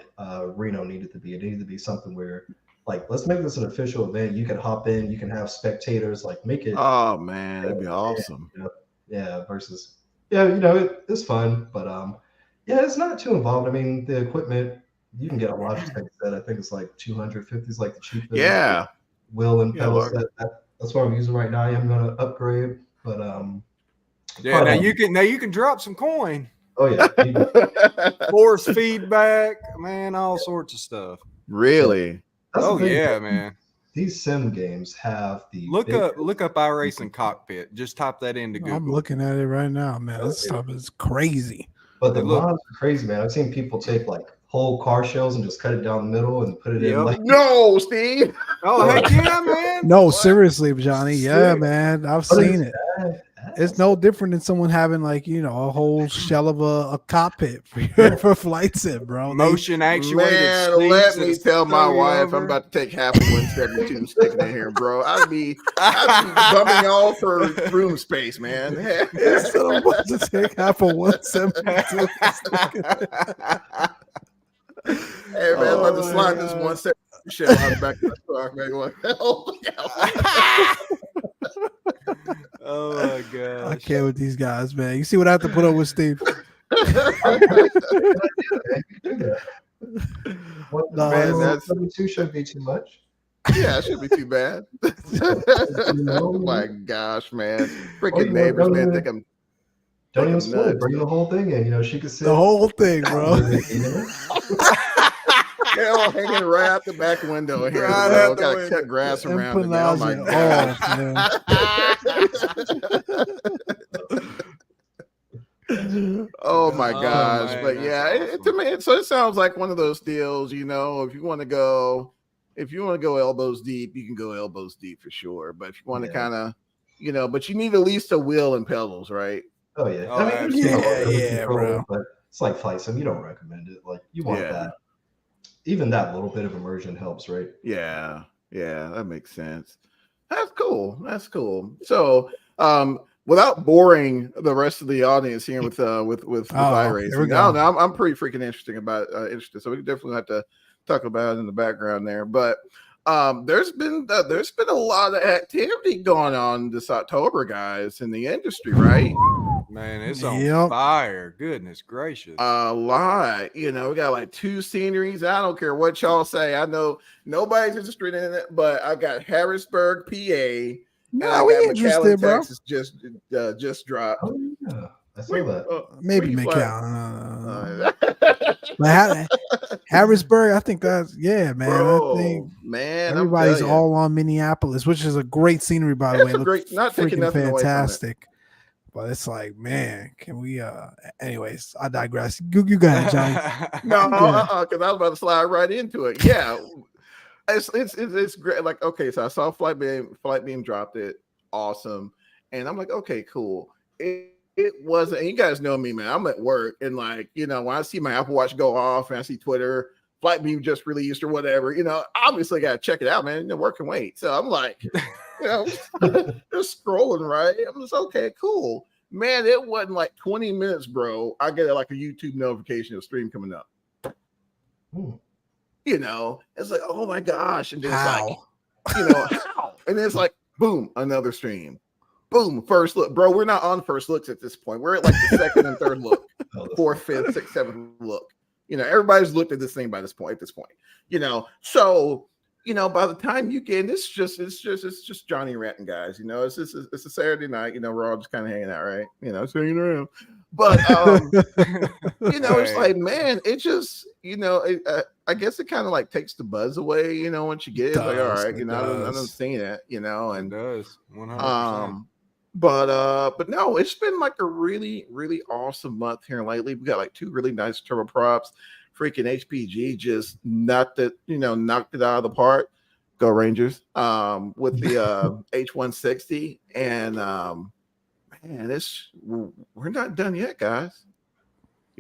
Reno needed to be. It needed to be something where like, let's make this an official event. You can hop in, you can have spectators, like make it. Oh man, that'd be awesome. Yeah, versus it's fun, but yeah, it's not too involved. I mean, the equipment you can get a Logitech set. I think it's like 250 is like the cheapest. Yeah, wheel and pedal set. That's what I'm using right now. I am gonna upgrade, but yeah. Now you can drop some coin. Oh yeah, force feedback, man, all sorts of stuff. Really? Oh yeah, man. These sim games have the look up iRacing cockpit. Just type that into Google. I'm looking at it right now, man. This stuff is crazy. But the mods are crazy, man. I've seen people take like whole car shells and just cut it down the middle and put it in like no, Steve. Oh heck yeah, man. No, seriously, Johnny. Yeah, man. I've seen it. It's no different than someone having like a whole shell of a cockpit for flight sim, bro. Motion actuated. Man, let me tell my wife I'm about to take half of 172 sticking in here, bro. I'd be bumping all for room space, man. So I'm about to take half of 172. Hey man, I'm about to slide this 172 shell out the back of the car, man. Going, oh my god! I can't with these guys, man. You see what I have to put up with, Steve? Man, that's 72 shouldn't be too much. Yeah, it shouldn't be too bad. Oh my gosh, man! Freaking neighbors, man, think I'm. Don't even split it. Bring the whole thing in. She could sit the whole thing, bro. They're hanging right out the back window here. Right gotta cut grass around it now. My oh my gosh. Man, but yeah, to me, so it sounds like one of those deals, if you want to go elbows deep, you can go elbows deep for sure. But if you want to kind of, but you need at least a wheel and pedals, right? Oh yeah. I mean, bro. But it's like flight sim. You don't recommend it. Like you want that. Even that little bit of immersion helps, right? Yeah, that makes sense. That's cool. So, without boring the rest of the audience here with iRacing, no, I'm pretty freaking interested. So we definitely have to talk about it in the background there. But there's been a lot of activity going on this October, guys, in the industry, right? Man, it's on fire. Goodness gracious. A lot. We got like 2 sceneries. I don't care what y'all say. I know nobody's interested in it, but I got Harrisburg, PA. No, we interested, bro. Texas just dropped. Oh, yeah. I saw that. Maybe McAllen. Harrisburg, I think that's man. Bro, I think everybody's all on Minneapolis, which is a great scenery, by the way. Great, not taking nothing fantastic. But it's like, man, can we? Anyways, I digress. You go ahead, Johnny. No, because I was about to slide right into it. Yeah, it's great. Like, okay, so I saw Flight Beam dropped it, awesome, and I'm like, okay, cool. It wasn't. And you guys know me, man. I'm at work, and like, when I see my Apple Watch go off, and I see Twitter, Flight Beam just released or whatever, obviously got to check it out, man. Work can wait. So I'm like, just scrolling, right? I'm just okay, cool. Man, it wasn't like 20 minutes, bro. I get like a YouTube notification of stream coming up. It's like, oh my gosh. And then it's like, how? And then it's like, boom, another stream. Boom, first look. Bro, we're not on first looks at this point. We're at like the second and third look, fourth, fifth, sixth, seventh look. Everybody's looked at this thing by this point, So, by the time you get, it's just Johnny ranting, guys. It's a Saturday night. We're all just kind of hanging out, right? Just hanging around. But it's like, man, it just, I guess it kind of like takes the buzz away. Once you get it, like, all right, I don't see that, and it does 100%. But no, it's been like a really, really awesome month here lately. We got like 2 really nice turboprops. Freaking HPG just knocked it out of the park. Go Rangers. With the H160, and man, we're not done yet, guys.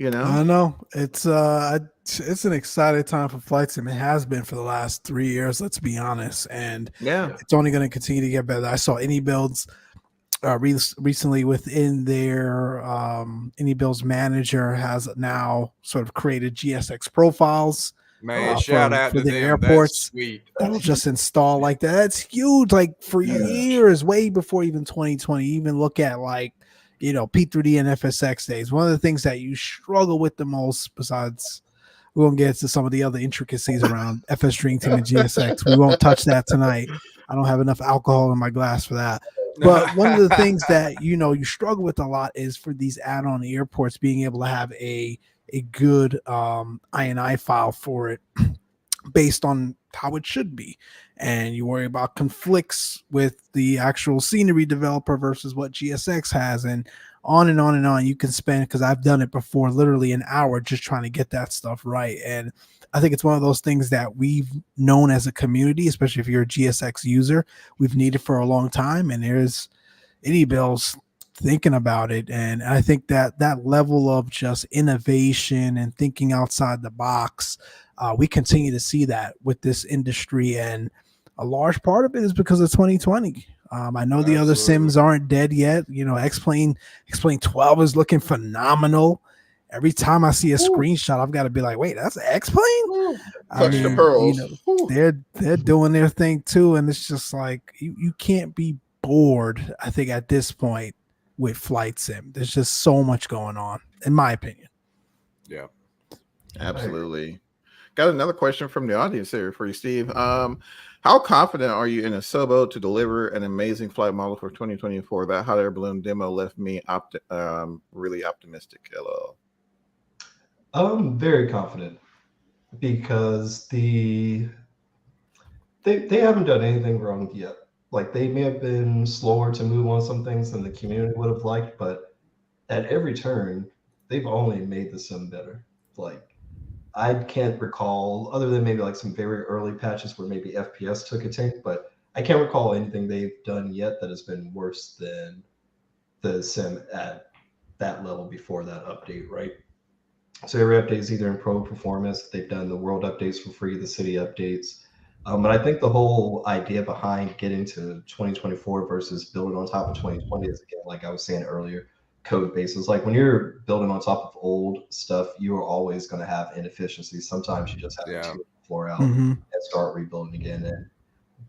I know it's an exciting time for flight sim. It has been for the last 3 years. Let's be honest, and it's only going to continue to get better. I saw Any Builds recently within their Any Builds manager has now sort of created GSX profiles Man, shout out for to the them. airports That's sweet. that'll just install like that. That's huge. Like for years, way before even 2020. Even look at like P3D and FSX days. One of the things that you struggle with the most, besides we won't get into some of the other intricacies around FS Dream Team and GSX. We won't touch that tonight. I don't have enough alcohol in my glass for that. But one of the things that you struggle with a lot is for these add-on airports being able to have a good INI file for it based on how it should be. And you worry about conflicts with the actual scenery developer versus what GSX has, and on and on and on. You can spend, because I've done it before, literally an hour just trying to get that stuff right. And I think it's one of those things that we've known as a community, especially if you're a GSX user, we've needed for a long time. And there's Itty Bills thinking about it. And I think that level of just innovation and thinking outside the box, we continue to see that with this industry. And a large part of it is because of 2020. I know the other sims aren't dead yet. X-Plane 12 is looking phenomenal. Every time I see a screenshot, I've got to be like, wait, that's X-Plane? Touch the pearls. They're doing their thing too. And it's just like, you can't be bored, I think, at this point with Flight Sim. There's just so much going on, in my opinion. Yeah. Absolutely. Got another question from the audience here for you, Steve. How confident are you in a Sobo to deliver an amazing flight model for 2024? That hot air balloon demo left me really optimistic. Hello. I'm very confident because they haven't done anything wrong yet. Like, they may have been slower to move on some things than the community would have liked, but at every turn, they've only made the sim better. Like, I can't recall, other than maybe like some very early patches where maybe FPS took a tank, but I can't recall anything they've done yet that has been worse than the sim at that level before that update, right? So every update is either improved performance. They've done the world updates for free, the city updates. But I think the whole idea behind getting to 2024 versus building on top of 2020 is, again, like I was saying earlier, code bases. Like, when you're building on top of old stuff, you are always going to have inefficiencies. Sometimes you just have to tear the floor out and start rebuilding again. And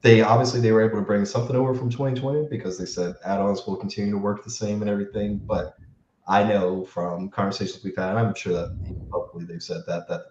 they were able to bring something over from 2020 because they said add-ons will continue to work the same and everything. But I know from conversations we've had, and I'm sure that hopefully they've said that the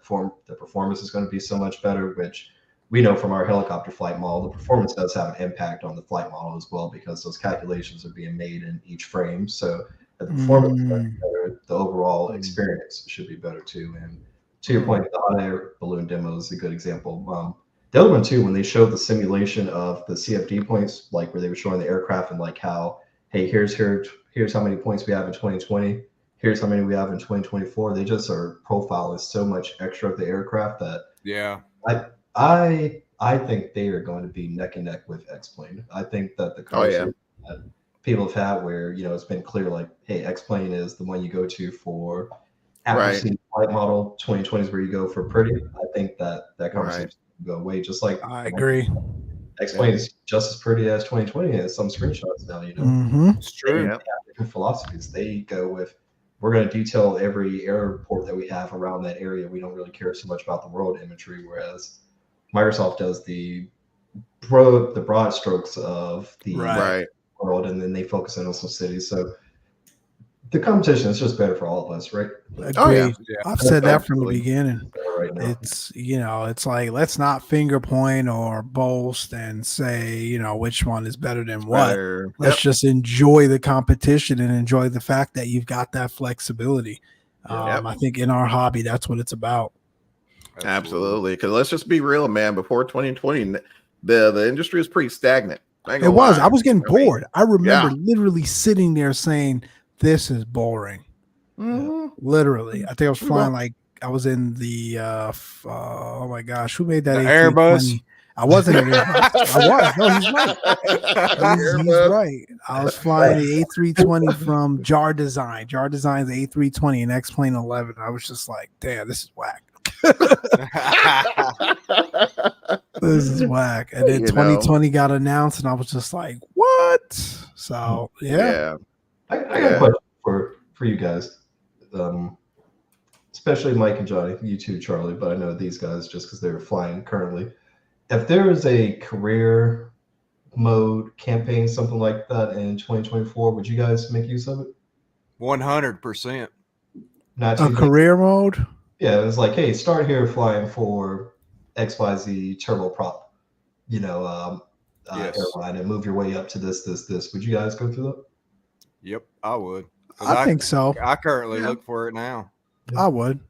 performance is going to be so much better, which we know from our helicopter flight model, the performance does have an impact on the flight model as well, because those calculations are being made in each frame. So the performance is better, the overall experience should be better too. And to your point, the hot air balloon demo is a good example. The other one too, when they showed the simulation of the CFD points, like where they were showing the aircraft and like how, hey, here's how many points we have in 2020, here's how many we have in 2024. They just are profiling so much extra of the aircraft that I think they are going to be neck and neck with X-Plane. I think that the conversation that people have had where, it's been clear, like, hey, X-Plane is the one you go to for accuracy flight model, 2020 is where you go for pretty. I think that conversation will go away, just like I agree. X-Plane is just as pretty as 2020 as some screenshots now, It's true. They have different philosophies. They go with, we're going to detail every airport that we have around that area. We don't really care so much about the world imagery, whereas Microsoft does the broad strokes of the world, and then they focus in on some cities. So the competition is just better for all of us, right? Agreed. I've said that from the beginning. It's it's like, let's not finger point or boast and say which one is better than what. Let's just enjoy the competition and enjoy the fact that you've got that flexibility. I think in our hobby, that's what it's about. Absolutely, because let's just be real, man. Before 2020, the industry was pretty stagnant. It was. I was getting bored. I remember literally sitting there saying, "This is boring." Literally, I think I was flying I was in the oh my gosh, who made that Airbus? I wasn't an Airbus. I was. No, he's right. He's right. I was flying the A320 from Jar Design. Jar Design's A320 and X-Plane 11. I was just like, damn, this is whack. This is whack. And then 2020 got announced, and I was just like, what? So I got a question for you guys. especially Mike and Johnny, you too, Charlie, but I know these guys just because they're flying currently. If there is a career mode campaign, something like that in 2024, would you guys make use of it? 100%. Not A too career mode? Yeah, it was like, hey, start here flying for XYZ turboprop, Yes. airline and move your way up to this. Would you guys go through that? Yep, I would. 'Cause I think so. I currently Yeah. look for it now. I would.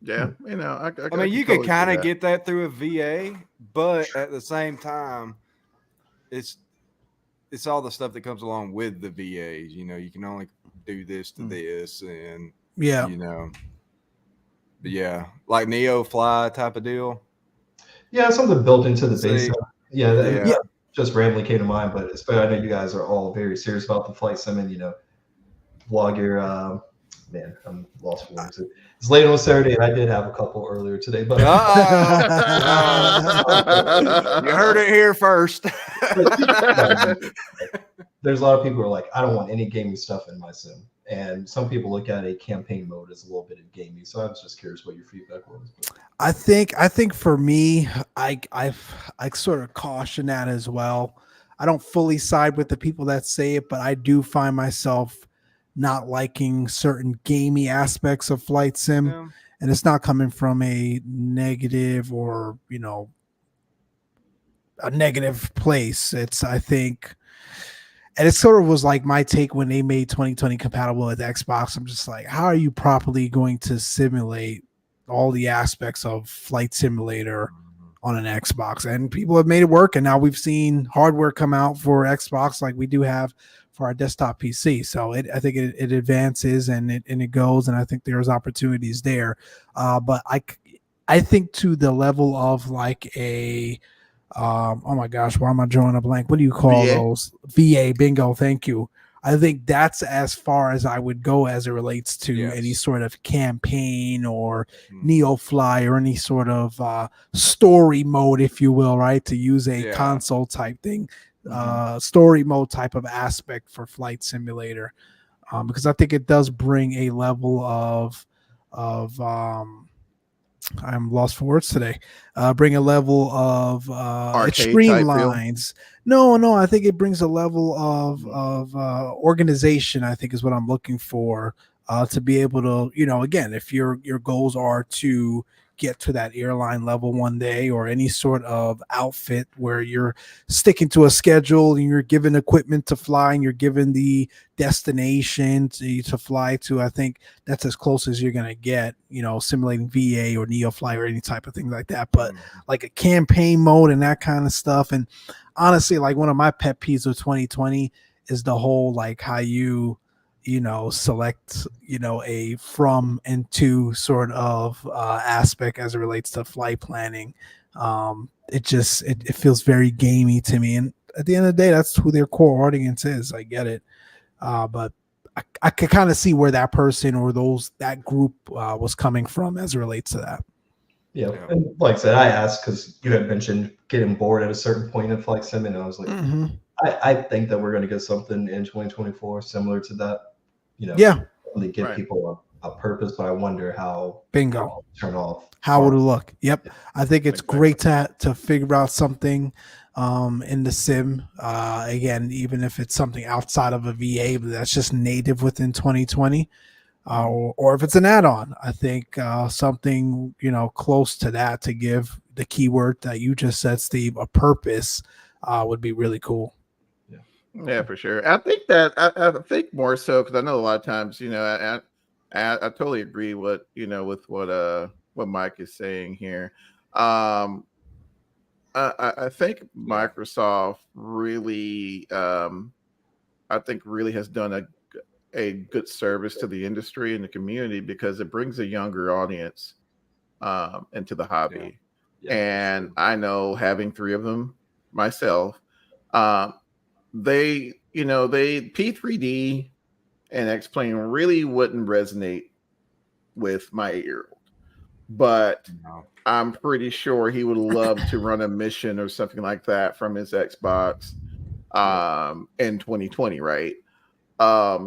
Yeah, I mean, you could kind of get that through a VA, but at the same time, it's all the stuff that comes along with the VAs. You can only do this to this, and Yeah. But yeah, like Neo Fly type of deal. Yeah, something built into the base. See, Yeah, just randomly came to mind, but especially I know you guys are all very serious about the flight sim and vlog your man, I'm lost for words. It's late on Saturday, and I did have a couple earlier today, but you heard it here first. There's a lot of people who are like, I don't want any gaming stuff in my sim, and some people look at a campaign mode as a little bit of gaming. So I was just curious what your feedback was. I think for me, I sort of caution that as well. I don't fully side with the people that say it, but I do find myself not liking certain gamey aspects of flight sim, and it's not coming from a negative or a negative place. I think, and it sort of was like my take when they made 2020 compatible with Xbox. I'm just like, how are you properly going to simulate all the aspects of Flight Simulator on an Xbox? And people have made it work, and now we've seen hardware come out for Xbox like we do have for our desktop PC. So I think it advances and it goes, and I think there's opportunities there. But I think to the level of like a oh my gosh, why am I drawing a blank? What do you call those? VA, bingo, thank you. I think that's as far as I would go as it relates to any sort of campaign or Neofly or any sort of story mode, if you will, right? To use a console type thing, story mode type of aspect for Flight Simulator, because I think it does bring a level of I'm lost for words today. Bring a level of it streamlines. No, I think it brings a level of organization. I think is what I'm looking for to be able to, again, if your goals are to get to that airline level one day, or any sort of outfit where you're sticking to a schedule and you're given equipment to fly and you're given the destination to fly to, I think that's as close as you're going to get, simulating VA or Neofly or any type of thing like that. But like a campaign mode and that kind of stuff. And honestly, like one of my pet peeves of 2020 is the whole, like how you select, a from and to sort of aspect as it relates to flight planning. It feels very gamey to me. And at the end of the day, that's who their core audience is. I get it. But I could kind of see where that person or that group was coming from as it relates to that. Yeah. And like I said, I asked because you had mentioned getting bored at a certain point in Flight Sim, and I was like, I think that we're going to get something in 2024 similar to that. Really give people a purpose, but I wonder how turn off. How would it look? Yep. I think it's great to figure out something in the sim. Again, even if it's something outside of a VA, but that's just native within 2020. Or if it's an add-on, I think something close to that to give the keyword that you just said, Steve, a purpose would be really cool. Yeah, for sure. I think that I think more so because I know a lot of times, I totally agree with what Mike is saying here. I think Microsoft really, really has done a good service to the industry and the community because it brings a younger audience into the hobby. And I know, having 3 of them myself, they P3D and X-Plane really wouldn't resonate with my 8-year-old, but I'm pretty sure he would love to run a mission or something like that from his Xbox in 2020, right?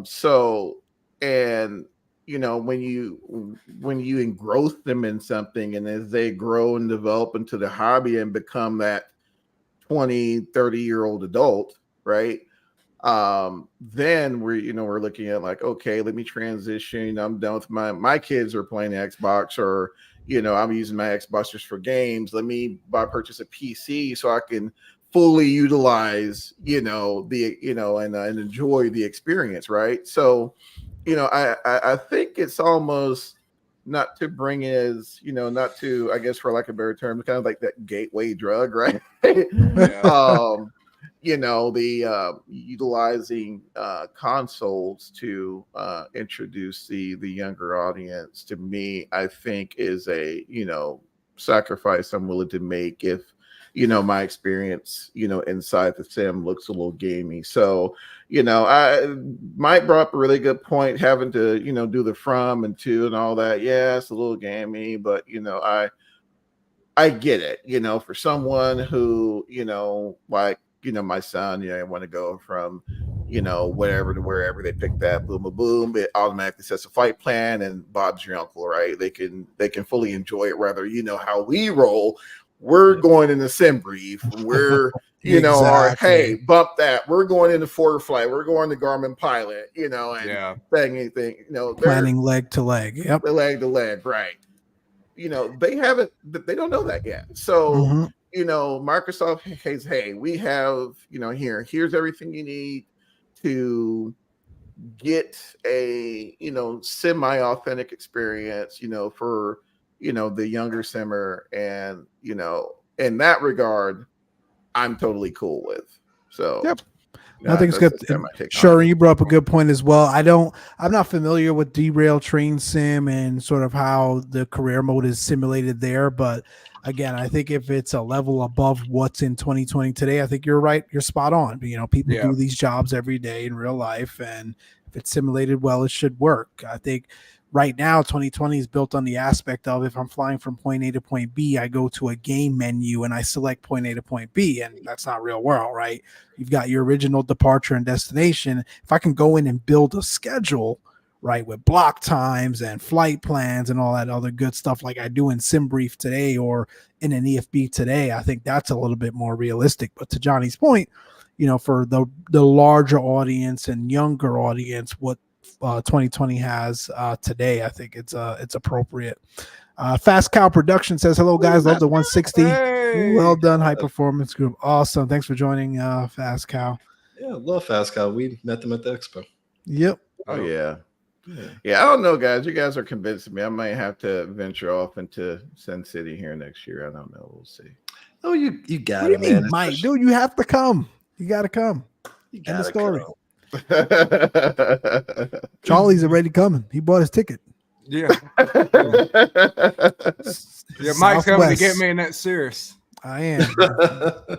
So, and when you engross them in something, and as they grow and develop into the hobby and become that 20-30-year-old adult, right? Then we're looking at like, okay, let me transition. I'm done with my kids are playing the Xbox, or I'm using my Xbox just for games. Let me purchase a PC so I can fully utilize and enjoy the experience, right? So I think it's almost not to bring it as not to, I guess, for lack of a better term, kind of like that gateway drug, right? Yeah. The utilizing consoles to introduce the younger audience, to me, I think is a sacrifice I'm willing to make if my experience inside the sim looks a little gamey. So I Mike brought up a really good point, having to do the from and to and all that. Yeah, it's a little gamey, but I get it, for someone who, like, my son, I want to go from, whatever to wherever. They pick that, boom, boom, boom. It automatically sets a flight plan, and Bob's your uncle, right? They can fully enjoy it. Rather, how we roll. We're going into sim brief. We're, or hey, bump that. We're going into Forward Flight. We're going to Garmin Pilot, and saying anything, planning leg to leg. Yep. Leg to leg, right. They don't know that yet. So, Microsoft says, hey, we have, here's everything you need to get a, semi-authentic experience, for, the younger simmer. And, in that regard, I'm totally cool with. So, yep. I think it's good. Sure, you brought up a good point as well. I'm not familiar with Derail Train Sim and sort of how the career mode is simulated there. But again, I think if it's a level above what's in 2020 today, I think you're right. You're spot on. People do these jobs every day in real life, and if it's simulated well, it should work. I think right now 2020 is built on the aspect of, if I'm flying from point A to point B, I go to a game menu and I select point A to point B, and that's not real world, right? You've got your original departure and destination. If I can go in and build a schedule, right, with block times and flight plans and all that other good stuff like I do in SimBrief today or in an EFB today, I think that's a little bit more realistic. But to Johnny's point, for the larger audience and younger audience, what 2020 has today, I think it's appropriate. Fast Cow Production says, hello guys, love the 160. Hey. Well done, High Performance Group. Awesome. Thanks for joining Fast Cow. Yeah, love Fast Cow. We met them at the expo. Yep. Oh yeah. I don't know, guys. You guys are convincing me. I might have to venture off into Sin City here next year. I don't know. We'll see. Oh, you got it, man. Mike, dude, you have to come. You got to come. You got the story. Charlie's already coming. He bought his ticket. Yeah. Yeah, Mike's coming to get me in that Cirrus. I am.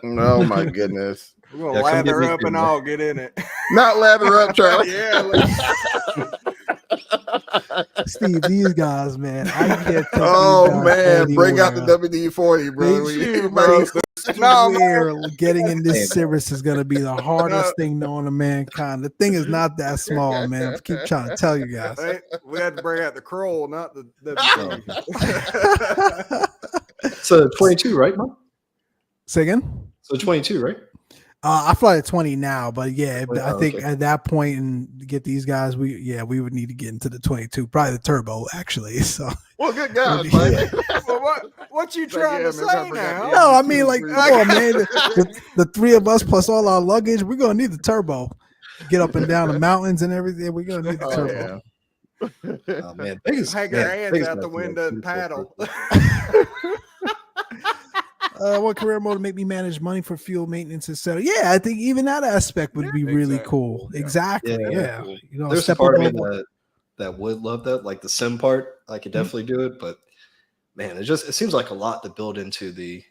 Oh my goodness. We're gonna lather up and all get in it. Not lather up, Charlie. Steve, these guys, man. I can't take man, bring out the WD-40, bro. Getting in this Cirrus is gonna be the hardest thing known to mankind. The thing is not that small, man. I keep trying to tell you guys. We had to bring out the Kroll, not the So 22, right, Mom? Say again? So 22, right? I fly at 20 now, but yeah, I think at that point and get these guys, we would need to get into the 22, probably the turbo actually. So well, good guys. What you trying to say now? No, I mean like, oh man, the three of us plus all our luggage, we're gonna need the turbo. Get up and down the mountains and everything. We're gonna need the turbo. Oh man, Vegas, hang your hands out the window and paddle. What career mode make me manage money for fuel maintenance, etc.? Yeah, I think even that aspect would be really cool. Yeah. Exactly. Yeah. Cool. There's a part of me that would love that, like the sim part. I could definitely do it, but man, it seems like a lot to build into the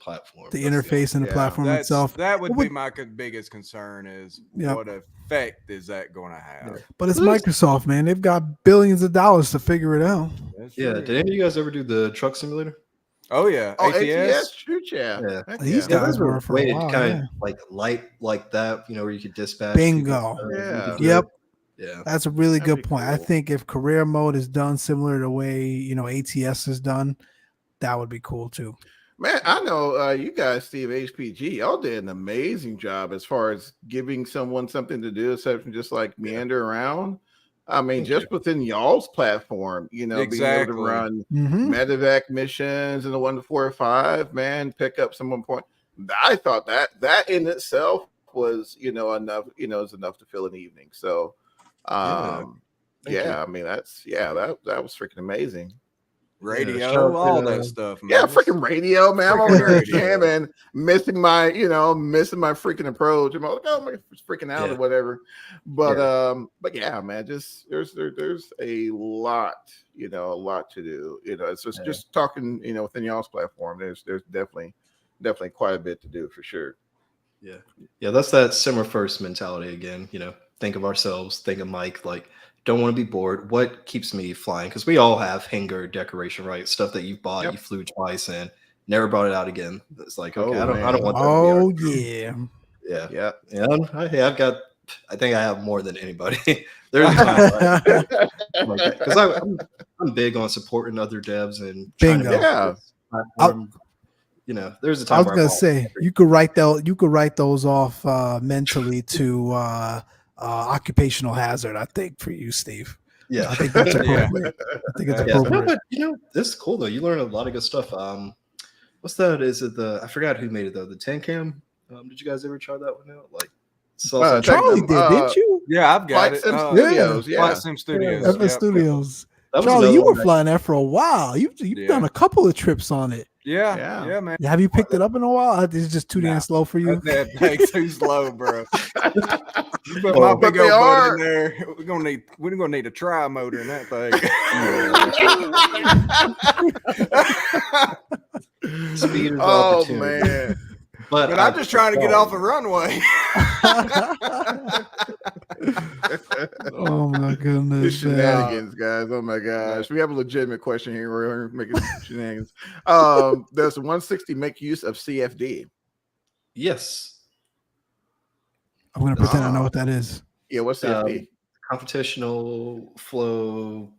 platform. The interface and the platform itself. That would be my biggest concern is what effect is that going to have? But it's Microsoft, man. They've got billions of dollars to figure it out. Yeah. Did any of you guys ever do the truck simulator? Oh yeah, ATS, shoot, yeah. These guys were for a while, kind of like light like that, where you could dispatch. Bingo. Yeah. Yep. Yeah, That's a really That'd good be point. I cool. think if career mode is done similar to the way ATS is done, that would be cool too. Man, I know you guys, Steve HPG, y'all did an amazing job as far as giving someone something to do, except from just like meander around. I mean, just within y'all's platform, being able to Exactly. run Mhm. medevac missions and the 1 to 4 or 5, man, pick up someone point. I thought that in itself was, enough, is enough to fill an evening. So, Thank you. I mean, that was freaking amazing. Radio, shout out all to, that stuff, man. Yeah, freaking radio, man. I'm over Freaking here radio. jamming, missing my freaking approach. I'm like, oh, I'm freaking out or whatever. But yeah, man, just there's a lot, a lot to do. It's just talking, within y'all's platform. There's definitely quite a bit to do for sure. Yeah, that's that simmer first mentality again. Think of ourselves, think of Mike, like don't want to be bored. What keeps me flying? Because we all have hangar decoration, right? Stuff that you've bought, you flew twice and never brought it out again. It's like, okay, I don't want that to be our yeah. I've got, I think I have more than anybody. There's a time because I'm big on supporting other devs and trying to Bingo. platform. There's a time I was where gonna say you could write those off mentally to occupational hazard. I think for you, Steve. Yeah, I think that's appropriate. I think it's appropriate. But this is cool though. You learn a lot of good stuff. What's that? Is it I forgot who made it though. The 10 cam. Did you guys ever try that one out? Like, Charlie did, didn't you? Yeah, I've got Flight it. Sim Studios, Flight Sim Studios. FS Studios. That was Charlie, you another were one flying that for a while. You've done a couple of trips on it. Yeah, man. Have you picked it up in a while? It's just too damn slow for you. That's too slow, bro. You put my big old butt in there. We're gonna need a tri motor in that thing. Speed is opportunity. Man. But I'm just trying to get off a runway. Oh my goodness. Shenanigans, guys. Oh my gosh. We have a legitimate question here. We're making shenanigans. Does 160 make use of CFD? Yes. I'm gonna pretend I know what that is. Yeah, what's CFD? Computational flow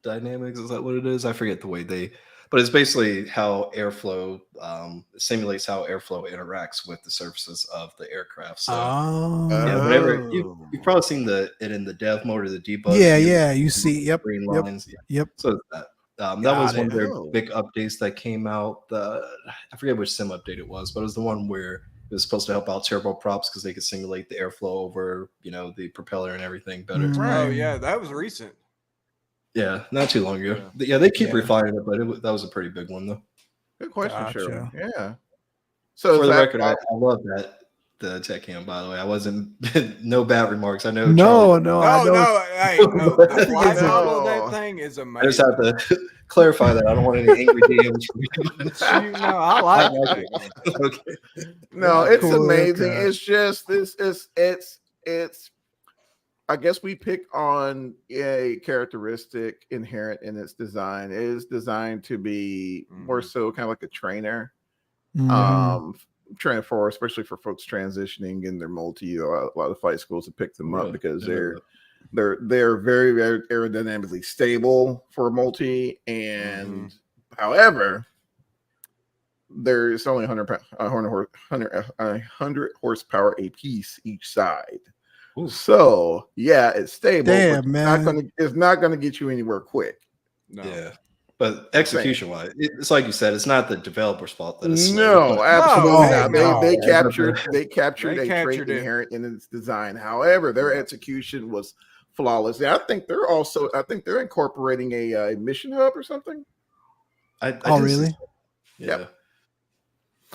dynamics. Is that what it is? I forget the way but it's basically how airflow simulates how airflow interacts with the surfaces of the aircraft. So whenever you've probably seen it in the dev mode or the debug. Yeah, you see, green lines. Yep. So that was one of their big updates that came out. I forget which sim update it was, but it was the one where it was supposed to help out turboprops because they could simulate the airflow over, the propeller and everything better. Oh yeah, that was recent. Yeah, not too long ago. Yeah, they keep refining it, but that was a pretty big one though. Good question, Sherman. Yeah. So for the record, I love the tech cam. By the way, I wasn't no bad remarks. I know. No. Hey, the flight model of that thing is amazing. I just have to clarify that I don't want any angry DMs from you. No, I like it. Okay. No, it's amazing. It's just it's. I guess we pick on a characteristic inherent in its design. It is designed to be more so kind of like a trainer, trainer for, especially for folks transitioning in their multi. A lot of flight schools to pick them up because they're very, very aerodynamically stable for multi. And however, there's only 100 horsepower a piece each side. Ooh. So it's stable. Damn, but man. It's not gonna get you anywhere quick. No. Yeah, but execution wise, it's like you said, it's not the developer's fault that it's slow. No, absolutely not. No. They captured a trait inherent in its design. However, their execution was flawless. I think they're incorporating a mission hub or something. Really? Yeah.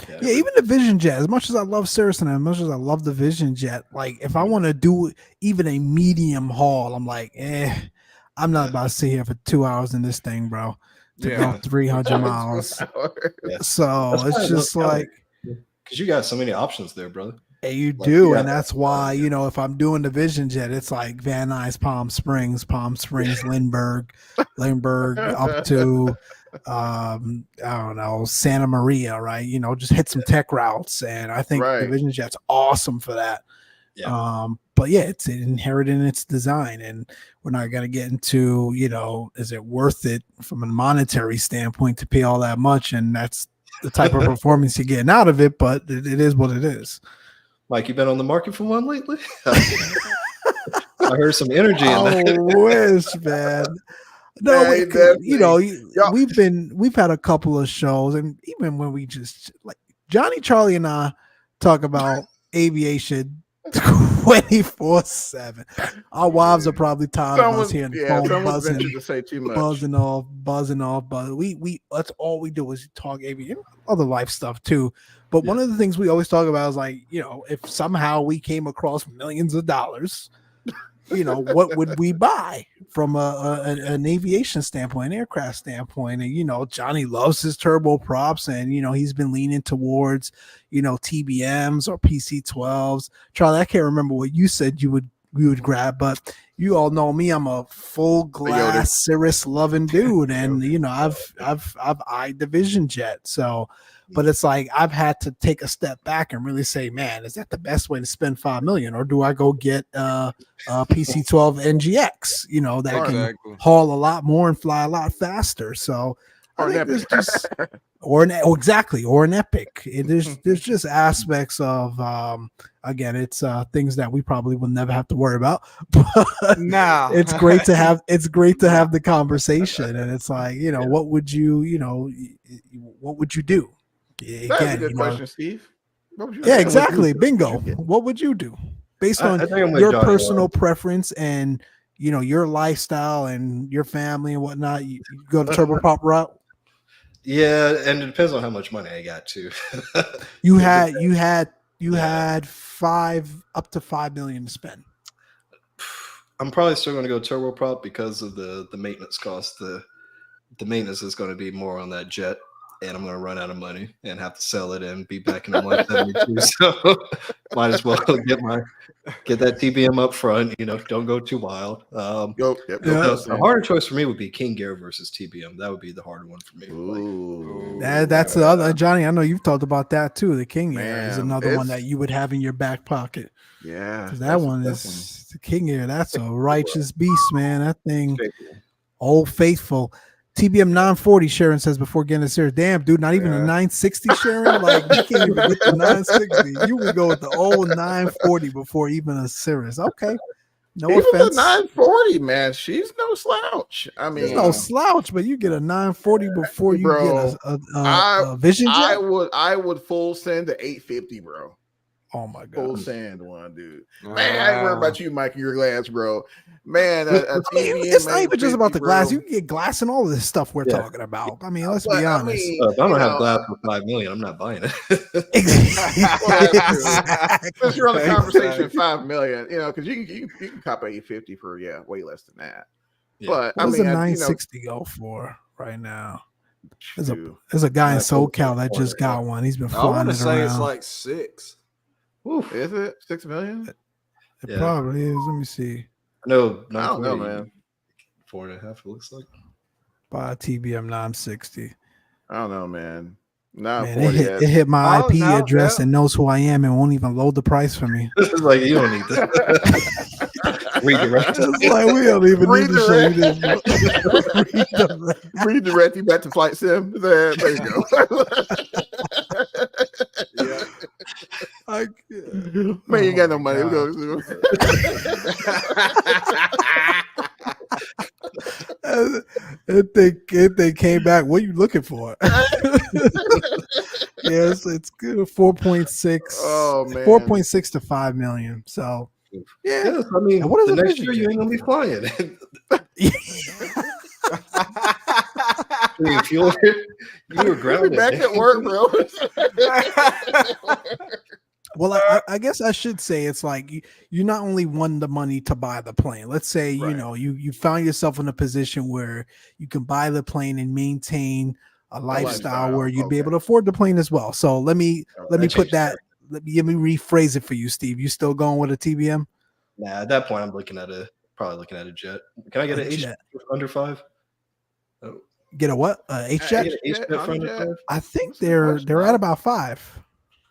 Yeah, even the Vision Jet, as much as I love Saracen, as much as I love the Vision Jet, like if I want to do even a medium haul, I'm like, I'm not about to sit here for 2 hours in this thing, bro, to go 300 miles. So it's just like, because you got so many options there, brother. You do, and that's why, if I'm doing the Vision Jet, it's like Van Nuys, Palm Springs, Lindbergh up to I don't know, Santa Maria, right? Just hit some tech routes, and I think the Vision Jet's awesome for that. but yeah, it's inherent in its design, and we're not going to get into, is it worth it from a monetary standpoint to pay all that much? And that's the type of performance you're getting out of it, but it is what it is. Mike, you been on the market for one lately? I heard some energy in that. I wish, man. No, we've had a couple of shows, and even when we just like Johnny, Charlie, and I talk about aviation 24/7. Our wives are probably tired of us hearing the phone buzzing, to say too much. buzzing off. But we that's all we do is talk aviation, other life stuff too. But one of the things we always talk about is like, if somehow we came across millions of dollars, what would we buy from an aviation standpoint, an aircraft standpoint? And Johnny loves his turboprops, and he's been leaning towards TBMs or PC-12s. Charlie, I can't remember what you said you would grab, but you all know me. I'm a full glass Cirrus loving dude, and I've eyed the Vision Jet. So, but it's like I've had to take a step back and really say, man, is that the best way to spend $5 million, or do I go get a PC-12 NGX? That can haul a lot more and fly a lot faster. So I think there's just or an Epic. There's just aspects of again, it's things that we probably will never have to worry about. But no, it's great to have the conversation, and it's like, what would you do? Again, that's a good question, Steve. Yeah, exactly. Bingo. What would you do based on your personal preference and your lifestyle and your family and whatnot? You go the turboprop route. Yeah, and it depends on how much money I got too. You had up to $5 million to spend. I'm probably still going to go turboprop because of the maintenance cost. The maintenance is going to be more on that jet, and I'm going to run out of money and have to sell it and be back in the 172. So might as well get that TBM up front. Don't go too wild. The harder choice for me would be King Gear versus TBM. That would be the harder one for me. That's the other, Johnny. I know you've talked about that too. The King Gear is another one that you would have in your back pocket. Yeah, because that one is the King Gear. That's a righteous beast, man. That thing, old faithful. TBM 940, Sharon says before getting this here. Damn, dude, not even a 960, Sharon. Like, you can't even get the 960. You would go with the old 940 before even a Cirrus. Okay. No even offense. The 940, man, she's no slouch. I mean, it's no slouch, but you get a 940 before you get a Vision Jet. I would full send the 850, bro. Oh my god, full sand one, dude. Man, I ain't worried about you, Mike, and your glass, bro. Man, it's not even just about the glass. You can get glass and all of this stuff we're talking about. I mean, let's be honest. If I don't have glass for $5 million, I'm not buying it. Since you're on the conversation, $5 million, because you can cop an 850 for way less than that. Yeah. But what does a 960 go for right now? There's a guy in SoCal that just got one. He's been flying. I want to say it's like 6. Oof, is it 6 million? It probably is. Let me see. No, I don't know, man. 4.5. It looks like. Buy a TBM 960. I don't know, man. It hit my IP address and knows who I am and won't even load the price for me. It's like, you don't need that. Redirect. It's like, we don't even need to show you this. Redirect you back to Flight Sim. There you go. Man, you got no money. If they came back, what are you looking for? Yes, it's good. 4.6. Oh man, 4.6 to 5 million. So yeah, I mean, what is the next year you ain't gonna be flying? You were grounded. Back at work, bro. Well, I guess I should say it's like you not only won the money to buy the plane. Let's say you found yourself in a position where you can buy the plane and maintain a lifestyle where you'd be able to afford the plane as well. So let me put that. Let me rephrase it for you, Steve. You still going with a TBM? Nah, at that point, I'm probably looking at a jet. Can I get an H under 5? Oh. Get a what? H jet? I think they're at about 5.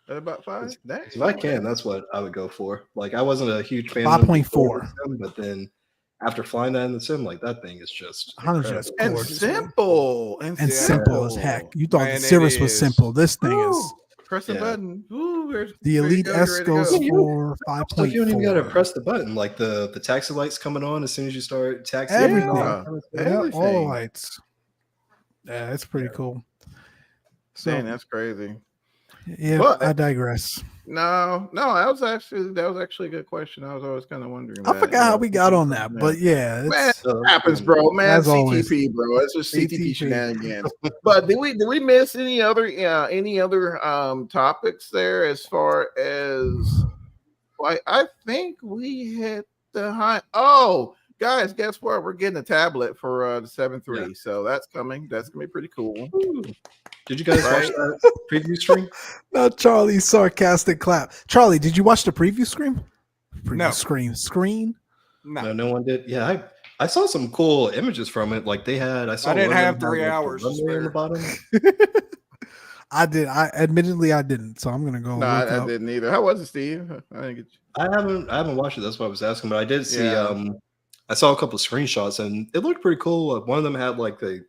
At about 5? If I can, that's what I would go for. Like, I wasn't a huge fan of 5.4. the sim, but then after flying that in the sim, like that thing is just Hunter's incredible. just And gorgeous, man. simple. And Yeah. simple as heck. You thought Man, the it Cirrus was is. simple. This thing is. Ooh, press the Yeah. button. Ooh, The there you Elite go, S you're ready to goes go. for So you don't even gotta 5.4. press the button. Like the taxi lights coming on as soon as you start taxiing. Everything. and all that kind of stuff. Yeah, all the Everything. lights. Yeah, it's pretty cool. So Dang, that's crazy. yeah, But- I digress. No, that was actually a good question. I was always kind of wondering. I forgot how we got on that, but yeah, Man, it's it happens, bro. Man, As always. CTP, bro. It's just CTP CTP. shenanigans. But did we miss any other topics there as far as like I think we hit the high. Oh, guys, guess what? We're getting a tablet for the 7.3, so that's coming. That's gonna be pretty cool. Did you guys watch Right. that preview stream? not Charlie's sarcastic clap. Charlie, did you watch the preview screen? No. Screen. No. No one did. Yeah, I saw some cool images from it. Like they had, I saw. I didn't one of have them 3 had, like, the hours to runway on the spare. bottom. I did. I admittedly I didn't. So I'm gonna go No, look I up. didn't either. How was it, Steve? I didn't get you. I haven't watched it. That's why I was asking. But I did see. Yeah. I saw a couple of screenshots and it looked pretty cool. One of them had like a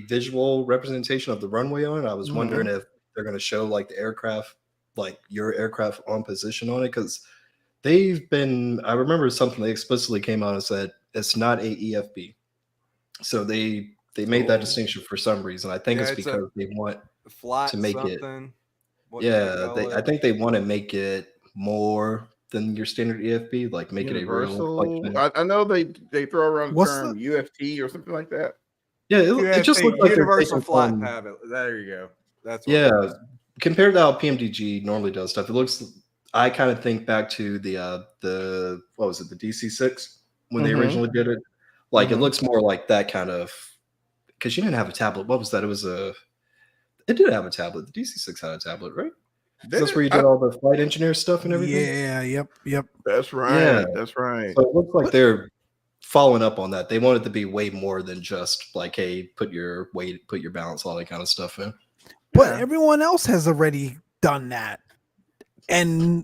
visual representation of the runway on it. I was wondering if they're going to show like the aircraft, like your aircraft on position on it, because they've been. I remember something they explicitly came out and said it's not a EFB, so they made that distinction for some reason. I think Yeah, it's it's a because they want Flight to make it. something. What did they Yeah, call I it? think they want to make it more than your standard EFB, like make it a real. Universal. Like, I know they throw around the What's term UFT or something like that. yeah, it just UFP, looked like they're Universal taking Flight from- Tablet. There you go. That's what Yeah, it is. compared to how PMDG normally does stuff, it looks. I kind of think back to the what was it, the DC6 when they Mhm. originally did it. Like it Mhm. looks more like that kind of, because you didn't have a tablet. What was that? It did have a tablet. The DC6 had a tablet, right? That's where you did all the flight engineer stuff and everything. Yeah. Yep. That's right. Yeah. That's right. So it looks like they're following up on that. They want it to be way more than just like, hey, put your weight, put your balance, all that kind of stuff in. But Yeah. everyone else has already done that, and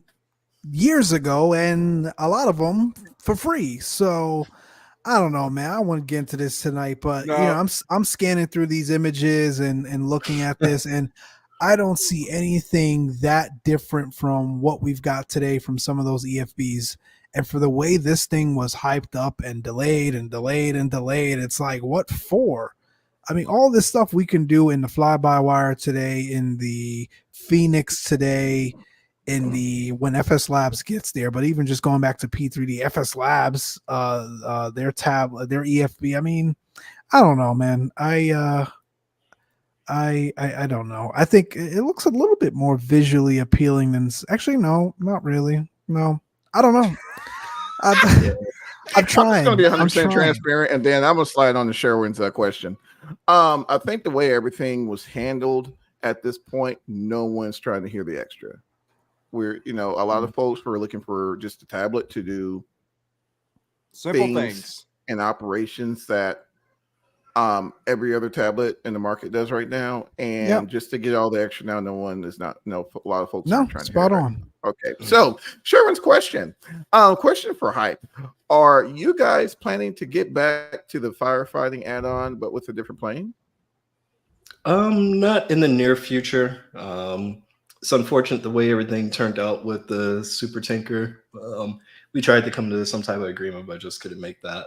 years ago, and a lot of them for free. So I don't know, man. I want to get into this tonight, but No. you know, I'm scanning through these images and looking at this, and I don't see anything that different from what we've got today from some of those EFBs. And for the way this thing was hyped up and delayed and delayed and delayed, it's like, what for? I mean, all this stuff we can do in the fly-by-wire today, in the Phoenix today, in the when FS Labs gets there, but even just going back to P3D, FS Labs, their EFB. I mean, I don't know, man. I don't know. I think it looks a little bit more visually appealing than actually. No, not really. No, I don't know. I'm trying. I'm just going to be 100% I'm trying. transparent, and then I'm going to slide on to Sherwin's question. I think the way everything was handled at this point, no one's trying to hear the extra. We're, a lot of folks were looking for just a tablet to do Simple things. and operations that every other tablet in the market does right now, and just to get all the extra now, a lot of folks aren't trying to spot hear it. on. Okay, so Sherwin's question for Hype: are you guys planning to get back to the firefighting add-on, but with a different plane? Not in the near future. It's unfortunate the way everything turned out with the super tanker. We tried to come to some type of agreement, but just couldn't make that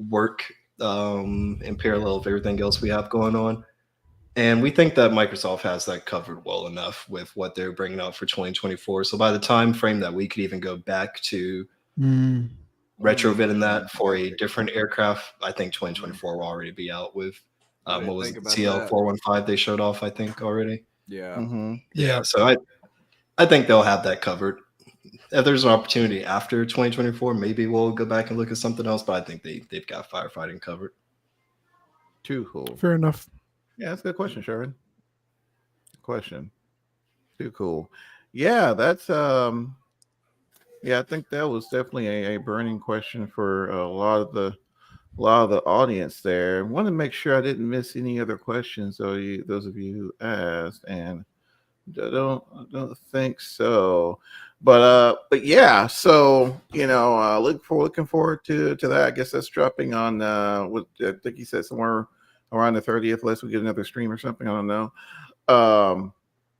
work in parallel with everything else we have going on. And we think that Microsoft has that covered well enough with what they're bringing out for 2024. So by the time frame that we could even go back to retrofitting that for a different aircraft, I think 2024 will already be out with what was it, TL415 they showed off, I think, already. Yeah. Mm-hmm. Yeah. So I think they'll have that covered. If there's an opportunity after 2024, maybe we'll go back and look at something else, but I think they've got firefighting covered. Too cool. Fair enough. Yeah, that's a good question, Sherwin. Too cool. Yeah, that's I think that was definitely a burning question for a lot of the audience there. I want to make sure I didn't miss any other questions, those of you who asked, and I don't think so. But yeah, so looking forward to that. I guess that's dropping on what I think he said somewhere around the 30th. Unless we get another stream or something, I don't know.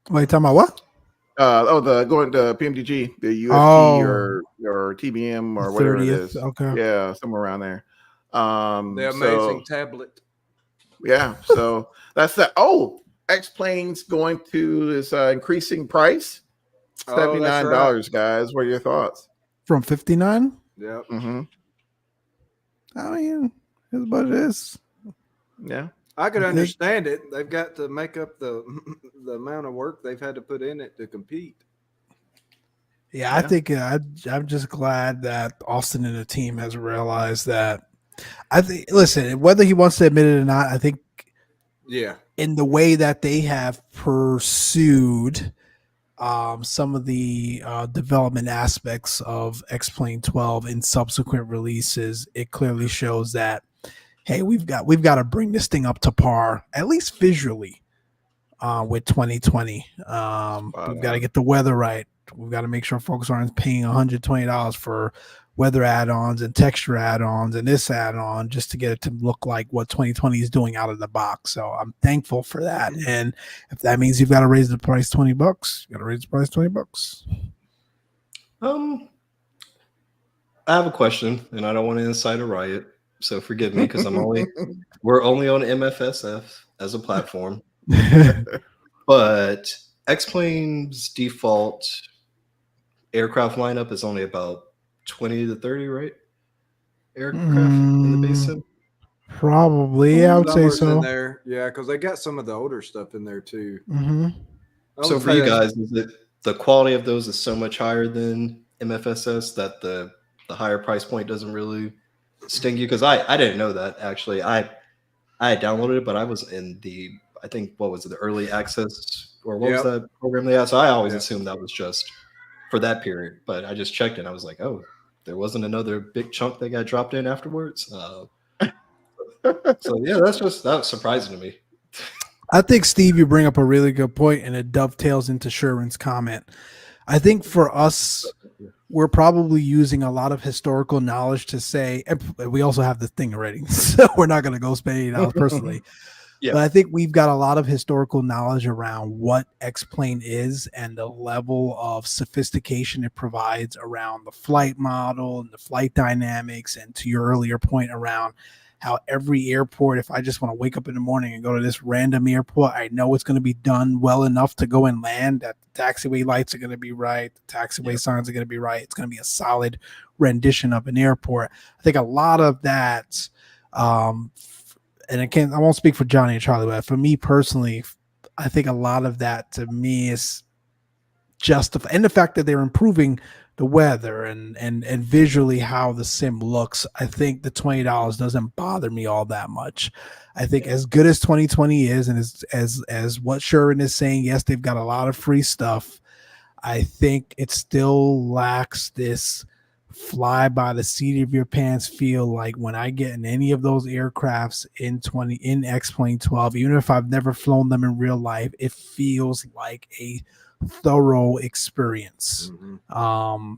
Wait, talking about what? The going to PMDG, the UST Oh, or TBM the or whatever it 30th. is. Okay. Yeah, somewhere around there. The amazing tablet. Yeah, so that's that. Oh, X Plane's going to is increasing price. Oh, that's right. $79, guys. What are your thoughts? From 59? Yep. Mm-hmm. I mean, it's what it is. Yeah. I could understand it. They've got to make up the amount of work they've had to put in it to compete. Yeah, I think I'm just glad that Austin and the team has realized that. I think, listen, whether he wants to admit it or not, I think, in the way that they have pursued some of the development aspects of X-Plane 12 in subsequent releases, it clearly shows that, hey, we've got to bring this thing up to par, at least visually, with 2020. We've got to get the weather right. We've got to make sure folks aren't paying $120 for weather add-ons and texture add-ons and this add-on just to get it to look like what 2020 is doing out of the box. So I'm thankful for that. And if that means you've got to raise the price $20, you got to raise the price $20. I have a question, and I don't want to incite a riot, so forgive me because we're only on MFSF as a platform. But X-Plane's default aircraft lineup is only about 20 to 30, right? Aircraft in the base sim? Probably, I would say so. In there. Yeah, because they got some of the older stuff in there too. Mm-hmm. So for you guys, is it the quality of those is so much higher than MFSS that the higher price point doesn't really sting you? Because I didn't know that, actually. I had downloaded it, but I was in I think, what was it, the early access, or what was that program they had? So I always assumed that was just for that period, but I just checked and I was like, oh, there wasn't another big chunk that got dropped in afterwards. So yeah, that was surprising to me. I think, Steve, you bring up a really good point, and it dovetails into Sherwin's comment. I think for us, we're probably using a lot of historical knowledge to say, and we also have the thing already, so we're not going to go spend $80 personally. Yeah. But I think we've got a lot of historical knowledge around what X-Plane is and the level of sophistication it provides around the flight model and the flight dynamics. And to your earlier point around how every airport, if I just want to wake up in the morning and go to this random airport, I know it's going to be done well enough to go and land, that the taxiway lights are going to be right, the taxiway signs are going to be right. It's going to be a solid rendition of an airport. I think a lot of that, and I won't speak for Johnny and Charlie, but for me personally, I think a lot of that to me is justified, and the fact that they're improving the weather and visually how the sim looks. I think the $20 doesn't bother me all that much. I think as good as 2020 is, and as what Sherwin is saying, yes, they've got a lot of free stuff. I think it still lacks this fly by the seat of your pants feel. Like when I get in any of those aircrafts in X-Plane 12, even if I've never flown them in real life, it feels like a thorough experience. Mm-hmm.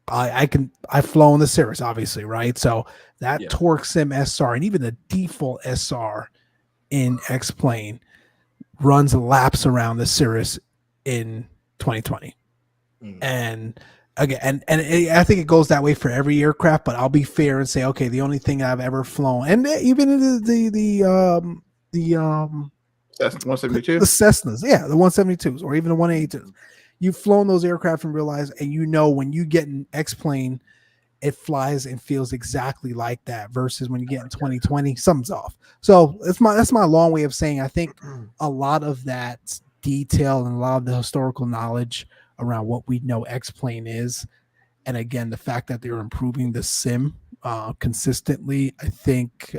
I've flown the Cirrus, obviously, right? So that Torque Sim SR and even the default SR in X-Plane runs laps around the Cirrus in 2020. Mm. And again, and I think it goes that way for every aircraft, but I'll be fair and say, okay, the only thing I've ever flown, and even the Cessna 172, the Cessnas, the 172s, or even the 182s, you've flown those aircraft and realize, and when you get an X-Plane, it flies and feels exactly like that, versus when you get in 2020, something's off. So that's my long way of saying, I think a lot of that detail and a lot of the historical knowledge around what we know X-Plane is, and again, the fact that they're improving the sim consistently, I think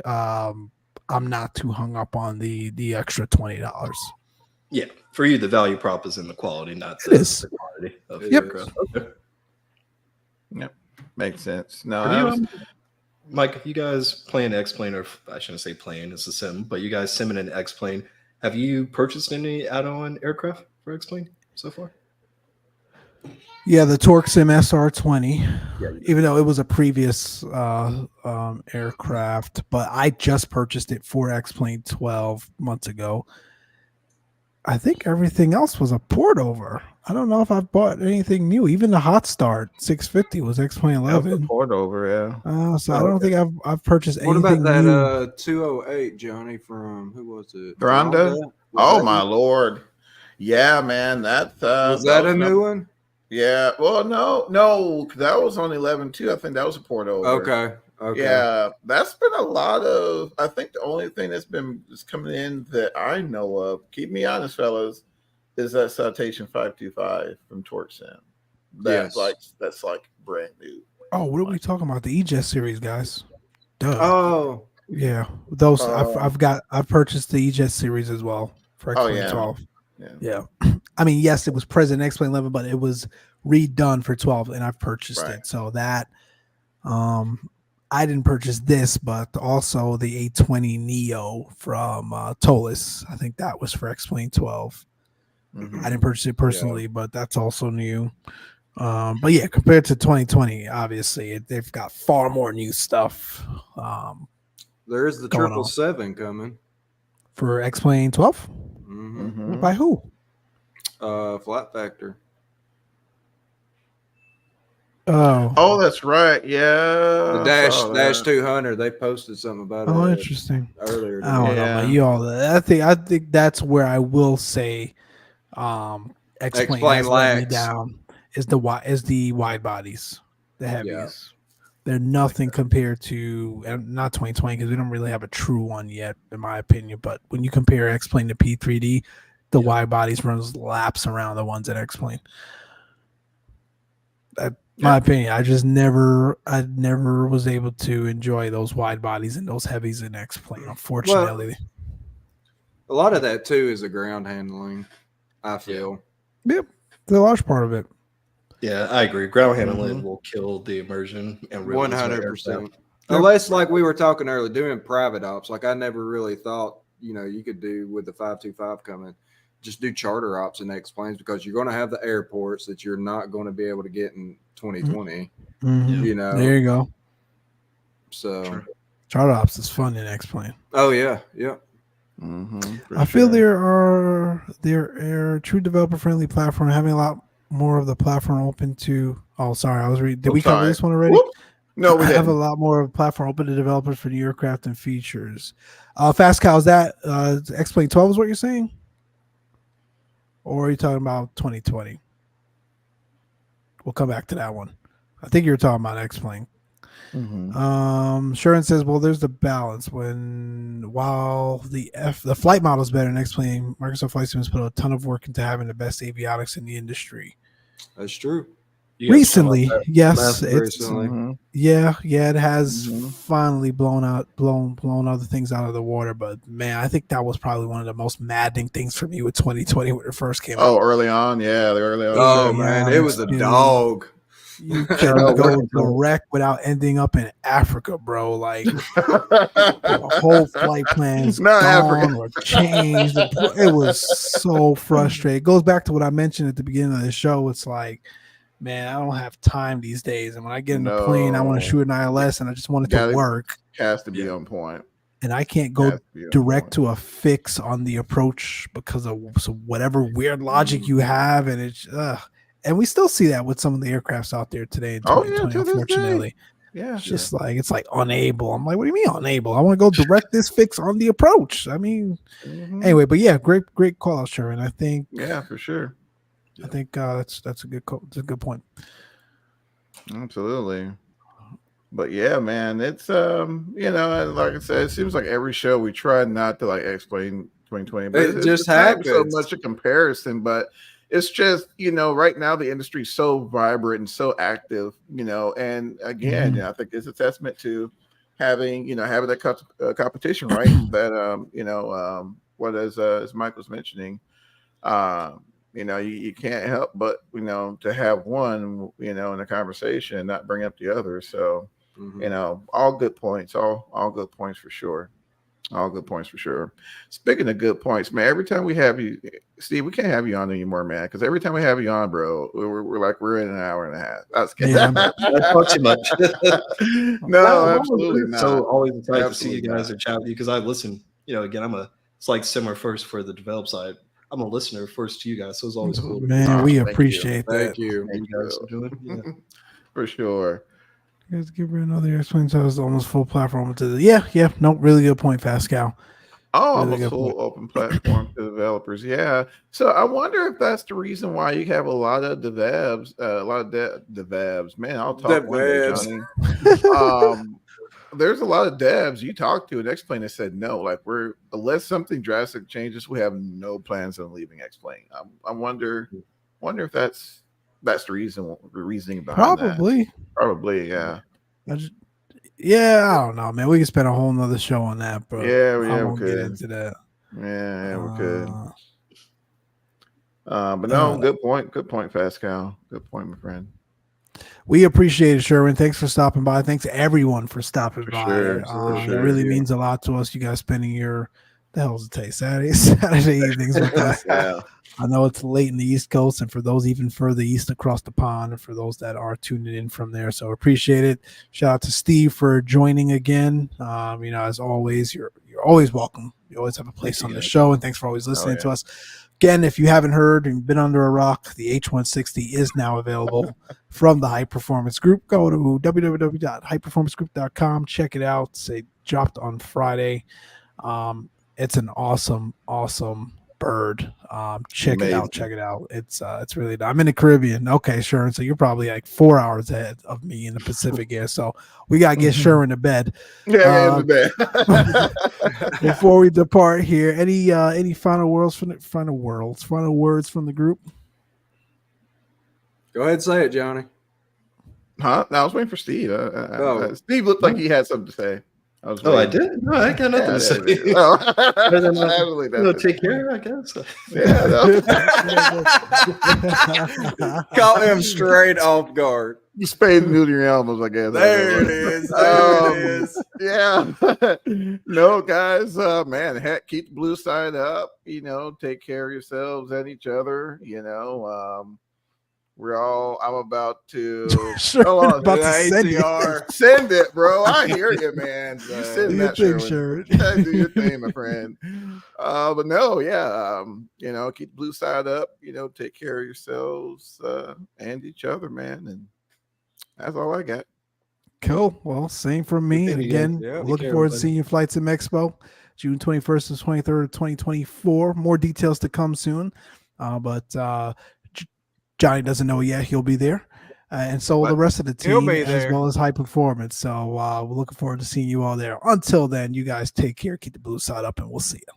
I'm not too hung up on the extra $20. Yeah, for you, the value prop is in the quality, not the quantity of the aircraft. Okay. Yep, makes sense. No, Mike, you guys playing X-Plane, or I shouldn't say playing, it's a sim, but you guys simming in X-Plane. Have you purchased any add-on aircraft for X-Plane? so far? Yeah, the Torque Sim SR20. Yeah. Even though it was a previous aircraft, but I just purchased it for X-Plane 12 months ago. I think everything else was a port over. I don't know if I've bought anything new. Even the Hot Start 650 was X-Plane That was the 11. port over, yeah. So I don't think I've purchased What about anything that new. 208, Johnny, from who was it? Gronda? Was Oh that my new? lord. Yeah, man. That's Was that that was a new one? Yeah. Well, no, 'cause that was on 11 too. I think that was a port over. Okay. Yeah, that's been a lot of. I think the only thing that's coming in that I know of, keep me honest, fellas, is that Citation 525 from Torch Sim. Yes. That's like brand new. Oh, what are we talking about? The EJS series, guys. Duh. Oh, Yeah, those Um, I've purchased the EJS series as well for oh X-Plane yeah, 12. yeah. Yeah. I mean, yes, it was present in X-Plane 11, but it was redone for 12 and I've purchased Right. it. So that I didn't purchase this, but also the 820 Neo from Tolis. I think that was for X-Plane 12. Mhm. I didn't purchase it personally, but that's also new. But yeah, compared to 2020, obviously they've got far more new stuff there is the going on 777 coming. for X-Plane 12. Mm-hmm. Mhm. By who? Flat Factor. Oh, that's right. Yeah, The I saw dash that. 200. They posted something about Oh, it interesting. earlier I don't today. know about Yeah. you all. I think that's where I will say X-Plane X-Plane has let me lacks. down is the wide bodies, the Yeah. heavies. They're nothing compared to and not 2020 because we don't really have a true one yet, in my opinion. But when you compare X-Plane to P3D, the wide bodies runs laps around the ones at X-Plane. My opinion. I never was able to enjoy those wide bodies and those heavies in X-Plane. Unfortunately, A lot of that too is the ground handling. I feel. yep, the large part of it. Yeah, I agree. Ground handling Mhm. will kill the immersion and One realism of hundred aircraft. percent. Unless, like we were talking earlier, doing private ops, like I never really thought you could do with the 525 coming. Just do charter ops and X-planes because you're going to have the airports that you're not going to be able to get in 2020. Mhm. You know, There you go. so True. Chart ops is fun in X-Plane. oh yeah, yeah. I feel there are true developer friendly platform having a lot more of the platform open to. Oh, sorry, I was reading. Did we cover this one already? Whoop. No, we have a didn't. lot more of platform open to developers for new aircraft and features. Fast Cow, is that X-Plane 12 is what you're saying? Or are you talking about 2020? We'll come back to that one. I think you're talking about X-Plane. Sharon says, well, there's the balance while the flight model is better than X-Plane, Microsoft Flight Sims put a ton of work into having the best avionics in the industry. That's true. Recently, yes, Recently. it has finally blown other things out of the water. But man, I think that was probably one of the most maddening things for me with 2020 when it first came out. Oh, early on, yeah, the early on. Oh man, it was a dog. You couldn't go direct without ending up in Africa, bro. Like the whole flight plan's Not gone Africa. or changed. It was so frustrating. It goes back to what I mentioned at the beginning of the show. It's like, man, I don't have time these days. And when I get in the plane, I want to shoot an ILS and I just want it to work. Has to be on point. And I can't go direct to a fix on the approach because of whatever weird logic you have. And it's, and we still see that with some of the aircrafts out there today in 2020, unfortunately. Yeah. It's just it's like unable. I'm like, what do you mean unable? I want to go direct this fix on the approach. I mean, anyway, but yeah, great call out, Sharon. I think, yeah, for sure. I think that's a good point. Absolutely. But yeah, man, it's like I said, it seems like every show we try not to like explain 2020, but it just happens so happens. much a comparison. But it's just right now the industry is so vibrant and so active, and again, I think it's a testament to having that competition, right? That what as Mike was mentioning, you can't help but to have one in a conversation and not bring up the other. So all good points, all good points for sure. All good points for sure. Speaking of good points, man, every time we have you, Steve, we can't have you on anymore, man. Because every time we have you on, bro, we're in an hour and a half. That's kidding. Yeah. I talk too much. No, absolutely not. So always excited to see Absolutely you guys not. and chat with you because I listen. Again, it's like similar first for the develop side. I'm a listener first to you guys, so it's always cool. Man, we thank you. appreciate that. Thank you. What you guys are doing. Yeah. For sure. You guys give her another explains how it's almost full platform to the yeah. No, really good point, Pascal. Oh, Really almost good full point. open platform to developers. Yeah. So I wonder if that's the reason why you have a lot of devs, a lot of devs. Man, I'll talk one day, Devs. Johnny. There's a lot of devs you talked to and X-Plane that said no. Like unless something drastic changes, we have no plans on leaving X-Plane. I wonder if that's the reasoning behind that. Probably, yeah. I don't know, man. We could spend a whole nother show on that, but Yeah, I we won't get could. into that. Yeah, we could. But no, good point. Good point, Pascal. Good point, my friend. We appreciate it, Sherwin. Thanks for stopping by. Thanks everyone for stopping by. Sure, It really means a lot to us. You guys spending the hell's it take Saturday evenings with us. Yeah. I know it's late in the East Coast, and for those even further east across the pond, and for those that are tuning in from there, so appreciate it. Shout out to Steve for joining again. As always, you're always welcome. You always have a place on the show, and thanks for always listening to us. Again, if you haven't heard and been under a rock, the H160 is now available from the High Performance Group. Go to www.highperformancegroup.com. Check it out. It dropped on Friday. It's an awesome bird. Check it out. It's really. I'm in the Caribbean. Okay, Sherwin. So you're probably like 4 hours ahead of me in the Pacific here. So we gotta get Sherwin to bed. Yeah, in bed. Before we depart here, any final words from the group? Go ahead and say it, Johnny. Huh? No, I was waiting for Steve. Steve looked like he had something to say. I did? No, I got nothing to say. Take care, I guess. Caught him straight off guard. You spade and neuter your animals, I guess. There it is. There it is. Yeah. No, guys, man, heck, keep the blue side up. Take care of yourselves and each other. I'm about to send it, bro. I hear you, man. You send that shirt. Do your thing, my friend. But no, yeah. Keep the blue side up, take care of yourselves and each other, man. And that's all I got. Cool. Well, same from me. And again, looking forward to seeing you Flight Sim Expo, June 21st and 23rd of 2024. More details to come soon. But Johnny doesn't know yet. He'll be there. And so will the rest of the team, as well as High Performance. So we're looking forward to seeing you all there. Until then, you guys take care. Keep the blue side up, and we'll see you.